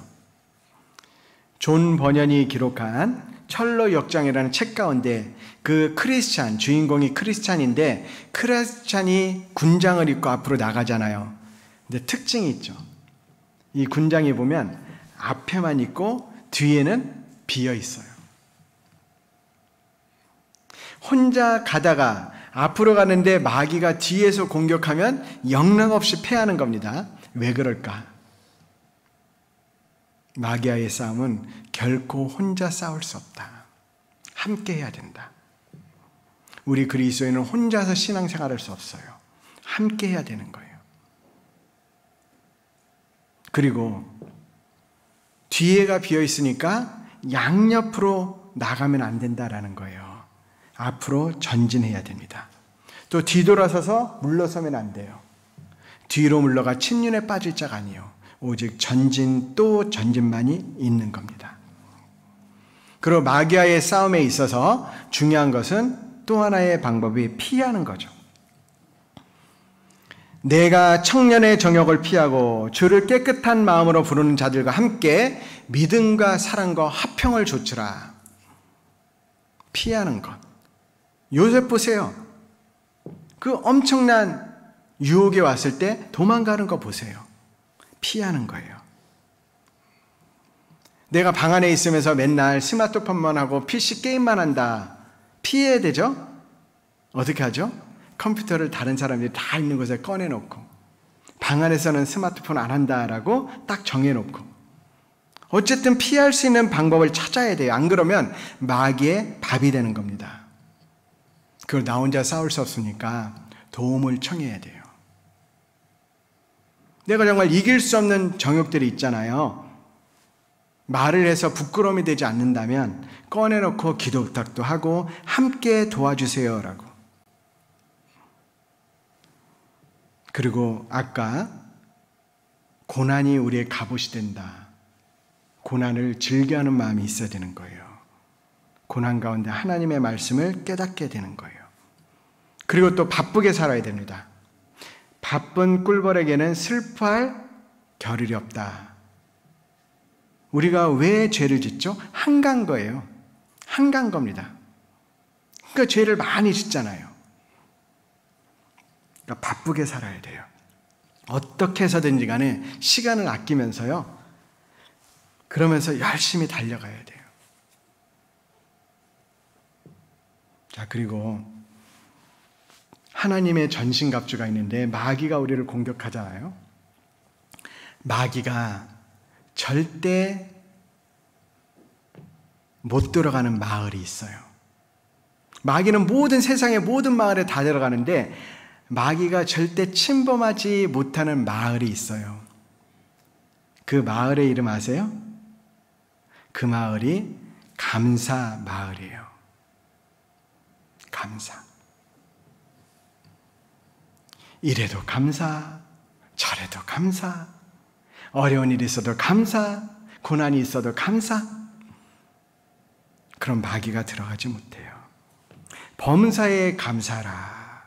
존 버년이 기록한 철로 역정이라는 책 가운데 그 크리스찬, 주인공이 크리스찬인데 크리스찬이 군장을 입고 앞으로 나가잖아요. 근데 특징이 있죠. 이 군장이 보면 앞에만 있고 뒤에는 비어 있어요. 혼자 가다가 앞으로 가는데 마귀가 뒤에서 공격하면 영락없이 패하는 겁니다. 왜 그럴까? 마귀와의 싸움은 결코 혼자 싸울 수 없다. 함께 해야 된다. 우리 그리스도인은 혼자서 신앙생활할 수 없어요. 함께 해야 되는 거예요. 그리고 뒤에가 비어 있으니까 양옆으로 나가면 안 된다라는 거예요. 앞으로 전진해야 됩니다. 또 뒤돌아서서 물러서면 안 돼요. 뒤로 물러가 침륜에 빠질 자가 아니요 오직 전진 또 전진만이 있는 겁니다. 그리고 마귀와의 싸움에 있어서 중요한 것은 또 하나의 방법이 피하는 거죠. 내가 청년의 정욕을 피하고 주를 깨끗한 마음으로 부르는 자들과 함께 믿음과 사랑과 화평을 좇으라. 피하는 것. 요셉 보세요. 그 엄청난 유혹이 왔을 때 도망가는 거 보세요. 피하는 거예요. 내가 방 안에 있으면서 맨날 스마트폰만 하고 PC 게임만 한다. 피해야 되죠? 어떻게 하죠? 컴퓨터를 다른 사람들이 다 있는 곳에 꺼내놓고 방 안에서는 스마트폰 안 한다라고 딱 정해놓고 어쨌든 피할 수 있는 방법을 찾아야 돼요. 안 그러면 마귀의 밥이 되는 겁니다. 그걸 나 혼자 싸울 수 없으니까 도움을 청해야 돼요. 내가 정말 이길 수 없는 정욕들이 있잖아요. 말을 해서 부끄러움이 되지 않는다면 꺼내놓고 기도 부탁도 하고 함께 도와주세요라고. 그리고 아까 고난이 우리의 갑옷이 된다. 고난을 즐겨하는 마음이 있어야 되는 거예요. 고난 가운데 하나님의 말씀을 깨닫게 되는 거예요. 그리고 또 바쁘게 살아야 됩니다. 바쁜 꿀벌에게는 슬퍼할 겨를이 없다. 우리가 왜 죄를 짓죠? 한간 거예요. 한간 겁니다. 그러니까 죄를 많이 짓잖아요. 그러니까 바쁘게 살아야 돼요. 어떻게 해서든지 간에 시간을 아끼면서요. 그러면서 열심히 달려가야 돼요. 자, 그리고 하나님의 전신갑주가 있는데 마귀가 우리를 공격하잖아요. 마귀가 절대 못 들어가는 마을이 있어요. 마귀는 모든 세상의 모든 마을에 다 들어가는데 마귀가 절대 침범하지 못하는 마을이 있어요. 그 마을의 이름 아세요? 그 마을이 감사 마을이에요. 감사. 이래도 감사, 저래도 감사, 어려운 일이 있어도 감사, 고난이 있어도 감사. 그럼 마귀가 들어가지 못해요. 범사에 감사라.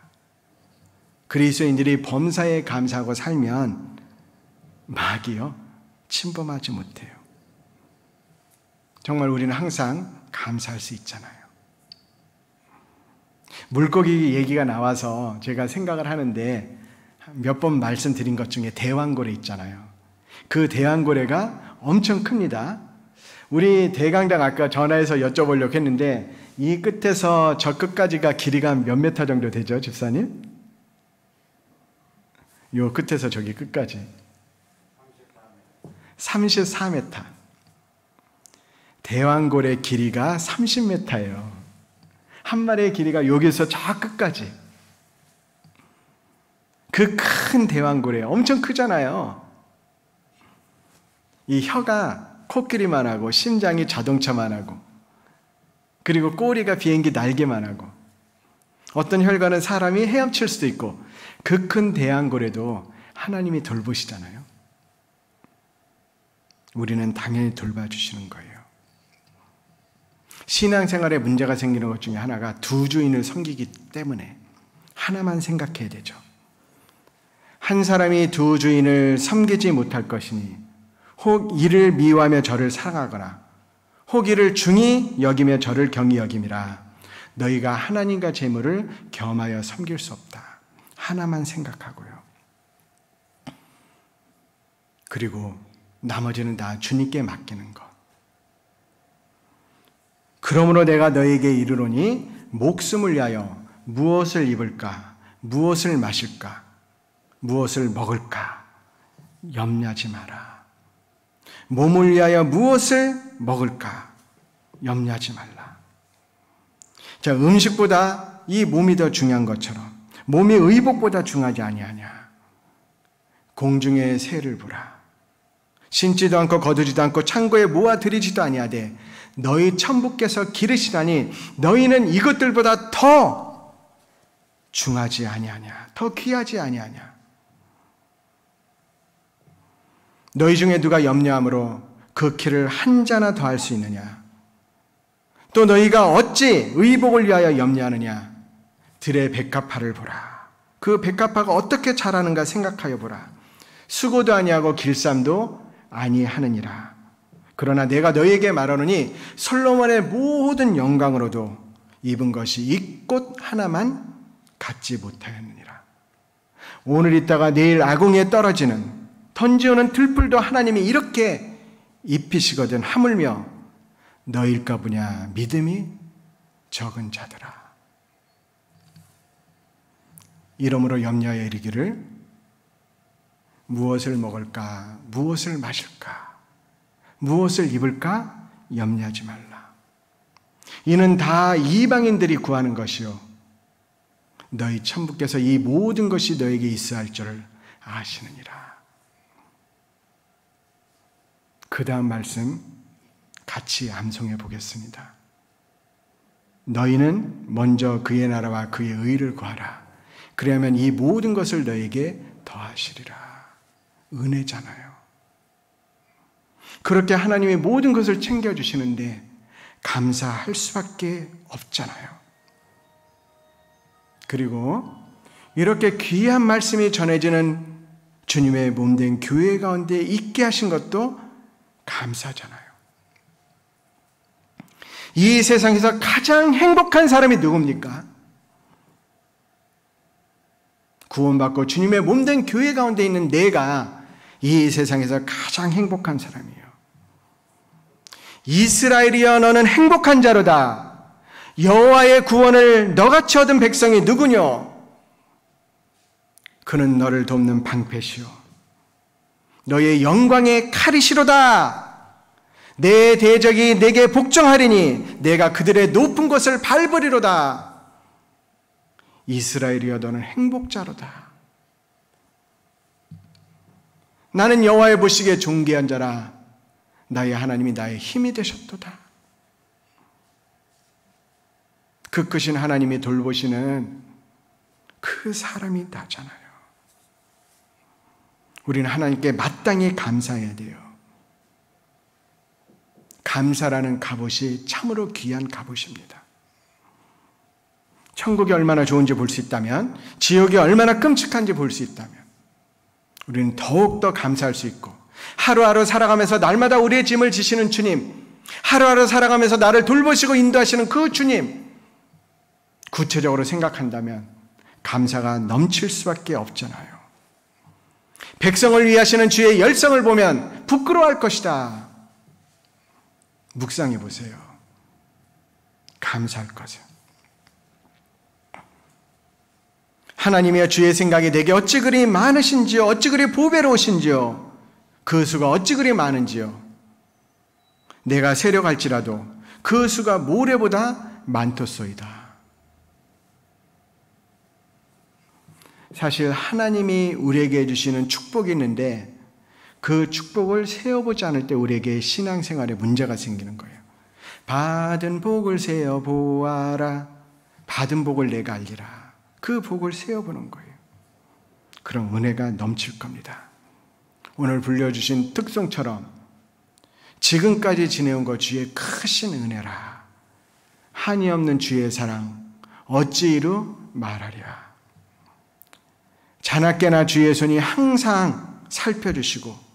그리스도인들이 범사에 감사하고 살면 마귀요 침범하지 못해요. 정말 우리는 항상 감사할 수 있잖아요. 물고기 얘기가 나와서 제가 생각을 하는데 몇 번 말씀드린 것 중에 대왕고래 있잖아요. 그 대왕고래가 엄청 큽니다. 우리 대강당 아까 전화해서 여쭤보려고 했는데 이 끝에서 저 끝까지가 길이가 몇 미터 정도 되죠, 집사님? 요 끝에서 저기 끝까지 34m. 대왕고래 길이가 30m예요. 한 마리의 길이가 여기서 저 끝까지. 그 큰 대왕고래 엄청 크잖아요. 이 혀가 코끼리만 하고 심장이 자동차만 하고 그리고 꼬리가 비행기 날개만 하고 어떤 혈관은 사람이 헤엄칠 수도 있고 그 큰 대왕고래도 하나님이 돌보시잖아요. 우리는 당연히 돌봐주시는 거예요. 신앙생활에 문제가 생기는 것 중에 하나가 두 주인을 섬기기 때문에 하나만 생각해야 되죠. 한 사람이 두 주인을 섬기지 못할 것이니 혹 이를 미워하며 저를 사랑하거나 혹 이를 중히 여기며 저를 경히 여김이라. 너희가 하나님과 재물을 겸하여 섬길 수 없다. 하나만 생각하고요. 그리고 나머지는 다 주님께 맡기는 것. 그러므로 내가 너에게 이르노니 목숨을 위하여 무엇을 입을까, 무엇을 마실까, 무엇을 먹을까 염려하지 마라. 몸을 위하여 무엇을 먹을까 염려하지 말라. 자, 음식보다 이 몸이 더 중요한 것처럼 몸이 의복보다 중요하지 아니하냐. 공중의 새를 보라. 심지도 않고 거두지도 않고 창고에 모아 들이지도 아니하되 너희 천부께서 기르시다니 너희는 이것들보다 더 중하지 아니하냐, 더 귀하지 아니하냐. 너희 중에 누가 염려함으로 그 키를 한 자나 더할 수 있느냐? 또 너희가 어찌 의복을 위하여 염려하느냐? 들의 백합화를 보라. 그 백합화가 어떻게 자라는가 생각하여 보라. 수고도 아니하고 길쌈도 아니하느니라. 그러나 내가 너희에게 말하노니 솔로몬의 모든 영광으로도 입은 것이 이 꽃 하나만 갖지 못하였느니라. 오늘 있다가 내일 아궁이에 떨어지는 던지오는 들풀도 하나님이 이렇게 입히시거든 하물며 너희일까 보냐 믿음이 적은 자들아. 이러므로 염려하여 이르기를 무엇을 먹을까, 무엇을 마실까, 무엇을 입을까 염려하지 말라. 이는 다 이방인들이 구하는 것이요 너희 천부께서 이 모든 것이 너에게 있어야 할 줄을 아시느니라. 그 다음 말씀 같이 암송해 보겠습니다. 너희는 먼저 그의 나라와 그의 의를 구하라. 그러면 이 모든 것을 너에게 더하시리라. 은혜잖아요. 그렇게 하나님이 모든 것을 챙겨주시는데 감사할 수밖에 없잖아요. 그리고 이렇게 귀한 말씀이 전해지는 주님의 몸된 교회 가운데 있게 하신 것도 감사하잖아요. 이 세상에서 가장 행복한 사람이 누굽니까? 구원받고 주님의 몸된 교회 가운데 있는 내가 이 세상에서 가장 행복한 사람이에요. 이스라엘이여 너는 행복한 자로다. 여호와의 구원을 너같이 얻은 백성이 누구뇨? 그는 너를 돕는 방패시오 너의 영광의 칼이시로다. 내 대적이 내게 복종하리니 내가 그들의 높은 곳을 밟으리로다. 이스라엘이여 너는 행복자로다. 나는 여호와의 보시기에 존귀한 자라. 나의 하나님이 나의 힘이 되셨도다. 그 크신 하나님이 돌보시는 그 사람이 나잖아요. 우리는 하나님께 마땅히 감사해야 돼요. 감사라는 갑옷이 참으로 귀한 갑옷입니다. 천국이 얼마나 좋은지 볼 수 있다면, 지옥이 얼마나 끔찍한지 볼 수 있다면 우리는 더욱더 감사할 수 있고, 하루하루 살아가면서 날마다 우리의 짐을 지시는 주님, 하루하루 살아가면서 나를 돌보시고 인도하시는 그 주님, 구체적으로 생각한다면 감사가 넘칠 수밖에 없잖아요. 백성을 위하시는 주의 열성을 보면 부끄러워할 것이다. 묵상해 보세요. 감사할 거죠. 하나님이여 주의 생각이 내게 어찌 그리 많으신지요, 어찌 그리 보배로우신지요, 그 수가 어찌 그리 많은지요. 내가 세려갈지라도 그 수가 모래보다 많도소이다. 사실 하나님이 우리에게 해주시는 축복이 있는데 그 축복을 세어보지 않을 때 우리에게 신앙생활에 문제가 생기는 거예요. 받은 복을 세어보아라. 받은 복을 내가 알리라. 그 복을 세어보는 거예요. 그럼 은혜가 넘칠 겁니다. 오늘 불려주신 특송처럼 지금까지 지내온 것 주의 크신 은혜라. 한이 없는 주의 사랑 어찌 이루 말하랴. 자나깨나 주의 손이 항상 살펴주시고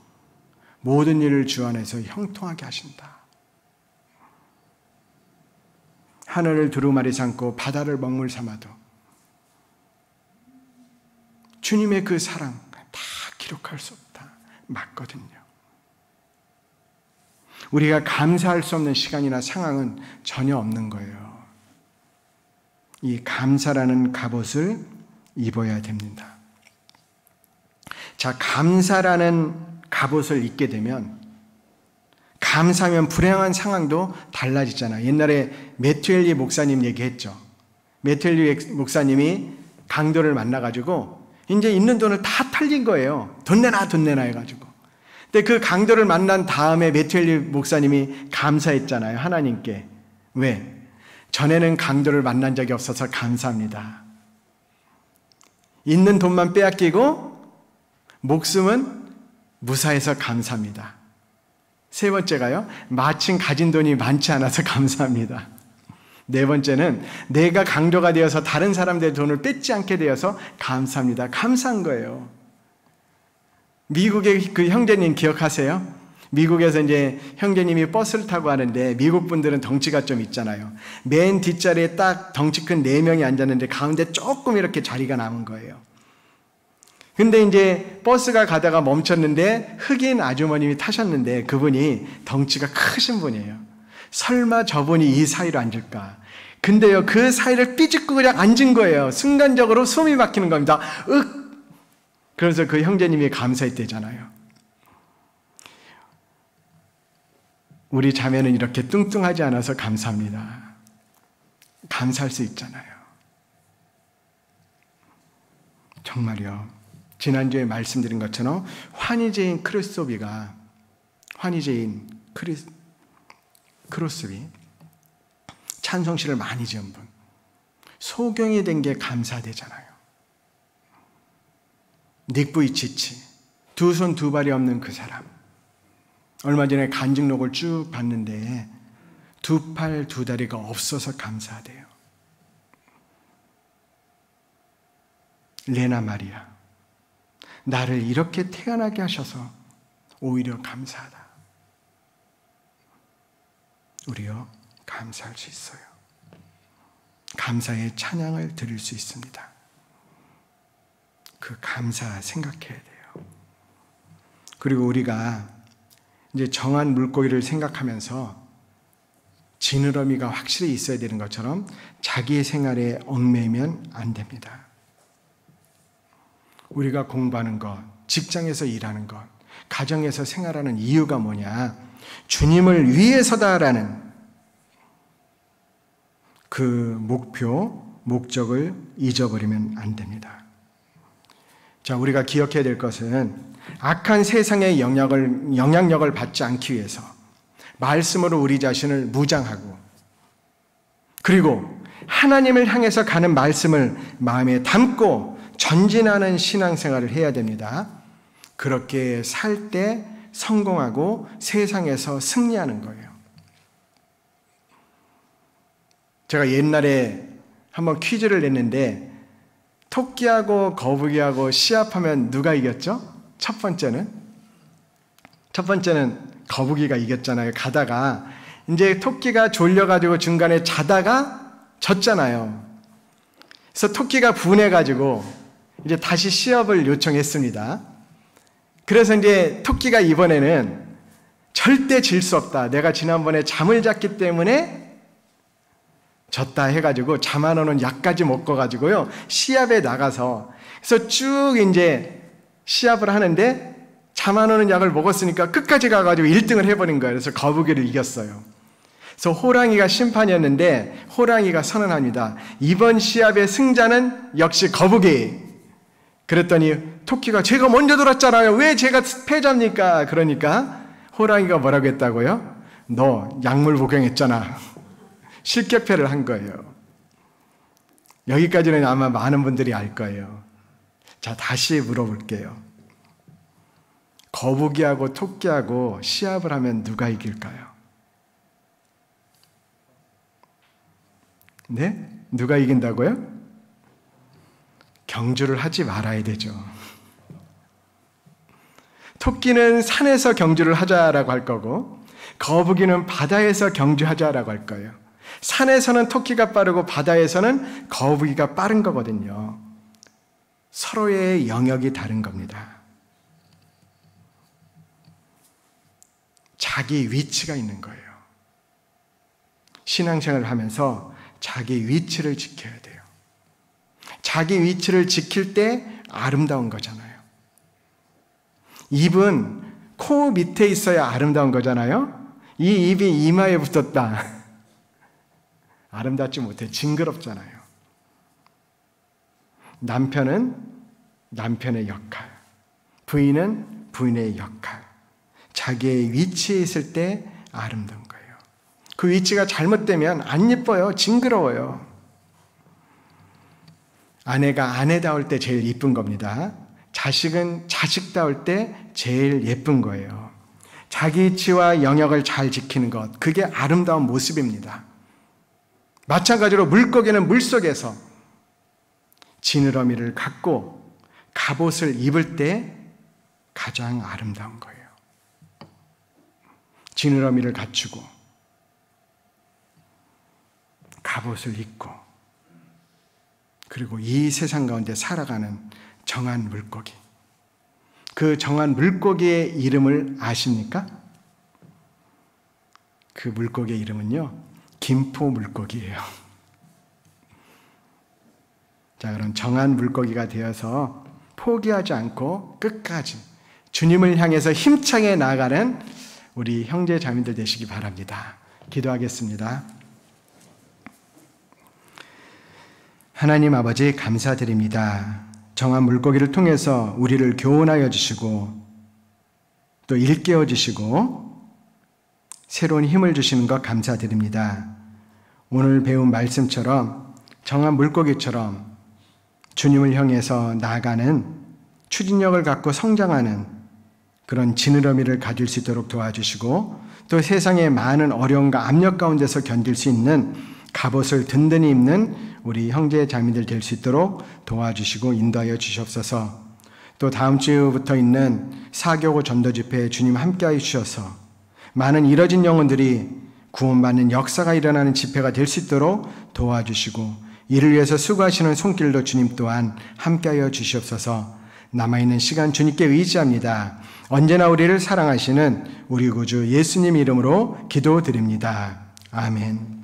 모든 일을 주 안에서 형통하게 하신다. 하늘을 두루마리 삼고 바다를 먹물 삼아도 주님의 그 사랑 다 기록할 수 없다. 맞거든요. 우리가 감사할 수 없는 시간이나 상황은 전혀 없는 거예요. 이 감사라는 갑옷을 입어야 됩니다. 자, 감사라는 갑옷을 입게 되면 감사하면 불행한 상황도 달라지잖아요. 옛날에 매튜엘리 목사님 얘기했죠. 매튜엘리 목사님이 강도를 만나가지고 이제 있는 돈을 다 털린 거예요. 돈 내놔 해가지고. 근데 그 강도를 만난 다음에 매튜엘리 목사님이 감사했잖아요. 하나님께. 왜? 전에는 강도를 만난 적이 없어서 감사합니다. 있는 돈만 빼앗기고 목숨은 무사해서 감사합니다. 세 번째가요, 마침 가진 돈이 많지 않아서 감사합니다. 네 번째는 내가 강도가 되어서 다른 사람들의 돈을 뺏지 않게 되어서 감사합니다. 감사한 거예요. 미국의 그 형제님 기억하세요? 미국에서 이제 형제님이 버스를 타고 하는데 미국 분들은 덩치가 좀 있잖아요. 맨 뒷자리에 딱 덩치 큰 4명이 앉았는데 가운데 조금 이렇게 자리가 남은 거예요. 근데 이제 버스가 가다가 멈췄는데 흑인 아주머님이 타셨는데 그분이 덩치가 크신 분이에요. 설마 저분이 이 사이로 앉을까? 근데요, 그 사이를 삐집고 그냥 앉은 거예요. 순간적으로 숨이 막히는 겁니다. 그래서 그 형제님이 감사했대잖아요. 우리 자매는 이렇게 뚱뚱하지 않아서 감사합니다. 감사할 수 있잖아요. 정말요. 지난주에 말씀드린 것처럼 환희제인 크로스비 찬송시를 많이 지은 분, 소경이 된 게 감사되잖아요. 닉 부이치치, 두 손 두 발이 없는 그 사람, 얼마 전에 간증록을 쭉 봤는데 두 팔 두 다리가 없어서 감사하대요. 레나 마리아, 나를 이렇게 태어나게 하셔서 오히려 감사하다. 우리요, 감사할 수 있어요. 감사의 찬양을 드릴 수 있습니다. 그 감사 생각해야 돼요. 그리고 우리가 이제 정한 물고기를 생각하면서 지느러미가 확실히 있어야 되는 것처럼 자기의 생활에 얽매이면 안 됩니다. 우리가 공부하는 것, 직장에서 일하는 것, 가정에서 생활하는 이유가 뭐냐? 주님을 위해서다라는 그 목표, 목적을 잊어버리면 안 됩니다. 자, 우리가 기억해야 될 것은 악한 세상의 영향력을 받지 않기 위해서 말씀으로 우리 자신을 무장하고 그리고 하나님을 향해서 가는 말씀을 마음에 담고 전진하는 신앙생활을 해야 됩니다. 그렇게 살 때 성공하고 세상에서 승리하는 거예요. 제가 옛날에 한번 퀴즈를 냈는데 토끼하고 거북이하고 시합하면 누가 이겼죠? 첫 번째는 거북이가 이겼잖아요. 가다가 이제 토끼가 졸려가지고 중간에 자다가 졌잖아요. 그래서 토끼가 분해가지고 이제 다시 시합을 요청했습니다. 그래서 이제 토끼가 이번에는 절대 질 수 없다. 내가 지난번에 잠을 잤기 때문에 졌다 해가지고 잠 안 오는 약까지 먹어가지고요. 시합에 나가서 그래서 쭉 이제 시합을 하는데 잠 안 오는 약을 먹었으니까 끝까지 가가지고 1등을 해버린 거예요. 그래서 거북이를 이겼어요. 그래서 호랑이가 심판이었는데 호랑이가 선언합니다. 이번 시합의 승자는 역시 거북이. 그랬더니 토끼가 제가 먼저 돌았잖아요. 왜 제가 패자입니까? 그러니까 호랑이가 뭐라고 했다고요? 너 약물 복용했잖아. 실격패를 한 거예요. 여기까지는 아마 많은 분들이 알 거예요. 자, 다시 물어볼게요. 거북이하고 토끼하고 시합을 하면 누가 이길까요? 네? 누가 이긴다고요? 경주를 하지 말아야 되죠. 토끼는 산에서 경주를 하자라고 할 거고, 거북이는 바다에서 경주하자라고 할 거예요. 산에서는 토끼가 빠르고 바다에서는 거북이가 빠른 거거든요. 서로의 영역이 다른 겁니다. 자기 위치가 있는 거예요. 신앙생활을 하면서 자기 위치를 지켜야 돼요. 자기 위치를 지킬 때 아름다운 거잖아요. 입은 코 밑에 있어야 아름다운 거잖아요. 이 입이 이마에 붙었다. 아름답지 못해. 징그럽잖아요. 남편은 남편의 역할, 부인은 부인의 역할, 자기의 위치에 있을 때 아름다운 거예요. 그 위치가 잘못되면 안 예뻐요. 징그러워요. 아내가 아내다울 때 제일 이쁜 겁니다. 자식은 자식다울 때 제일 예쁜 거예요. 자기 위치와 영역을 잘 지키는 것, 그게 아름다운 모습입니다. 마찬가지로 물고기는 물속에서 지느러미를 갖고 갑옷을 입을 때 가장 아름다운 거예요. 지느러미를 갖추고 갑옷을 입고 그리고 이 세상 가운데 살아가는 정한 물고기. 그 정한 물고기의 이름을 아십니까? 그 물고기의 이름은요, 김포 물고기예요. 자, 그럼 정한 물고기가 되어서 포기하지 않고 끝까지 주님을 향해서 힘차게 나아가는 우리 형제 자매들 되시기 바랍니다. 기도하겠습니다. 하나님 아버지 감사드립니다. 정한 물고기를 통해서 우리를 교훈하여 주시고 또 일깨워 주시고 새로운 힘을 주시는 것 감사드립니다. 오늘 배운 말씀처럼 정한 물고기처럼 주님을 향해서 나아가는 추진력을 갖고 성장하는 그런 지느러미를 가질 수 있도록 도와주시고 또 세상의 많은 어려움과 압력 가운데서 견딜 수 있는 갑옷을 든든히 입는 우리 형제 자매들 될 수 있도록 도와주시고 인도하여 주시옵소서. 또 다음 주부터 있는 사교고 전도 집회에 주님 함께하여 주셔서 많은 잃어진 영혼들이 구원받는 역사가 일어나는 집회가 될 수 있도록 도와주시고 이를 위해서 수고하시는 손길도 주님 또한 함께하여 주시옵소서. 남아있는 시간 주님께 의지합니다. 언제나 우리를 사랑하시는 우리 구주 예수님 이름으로 기도드립니다. 아멘.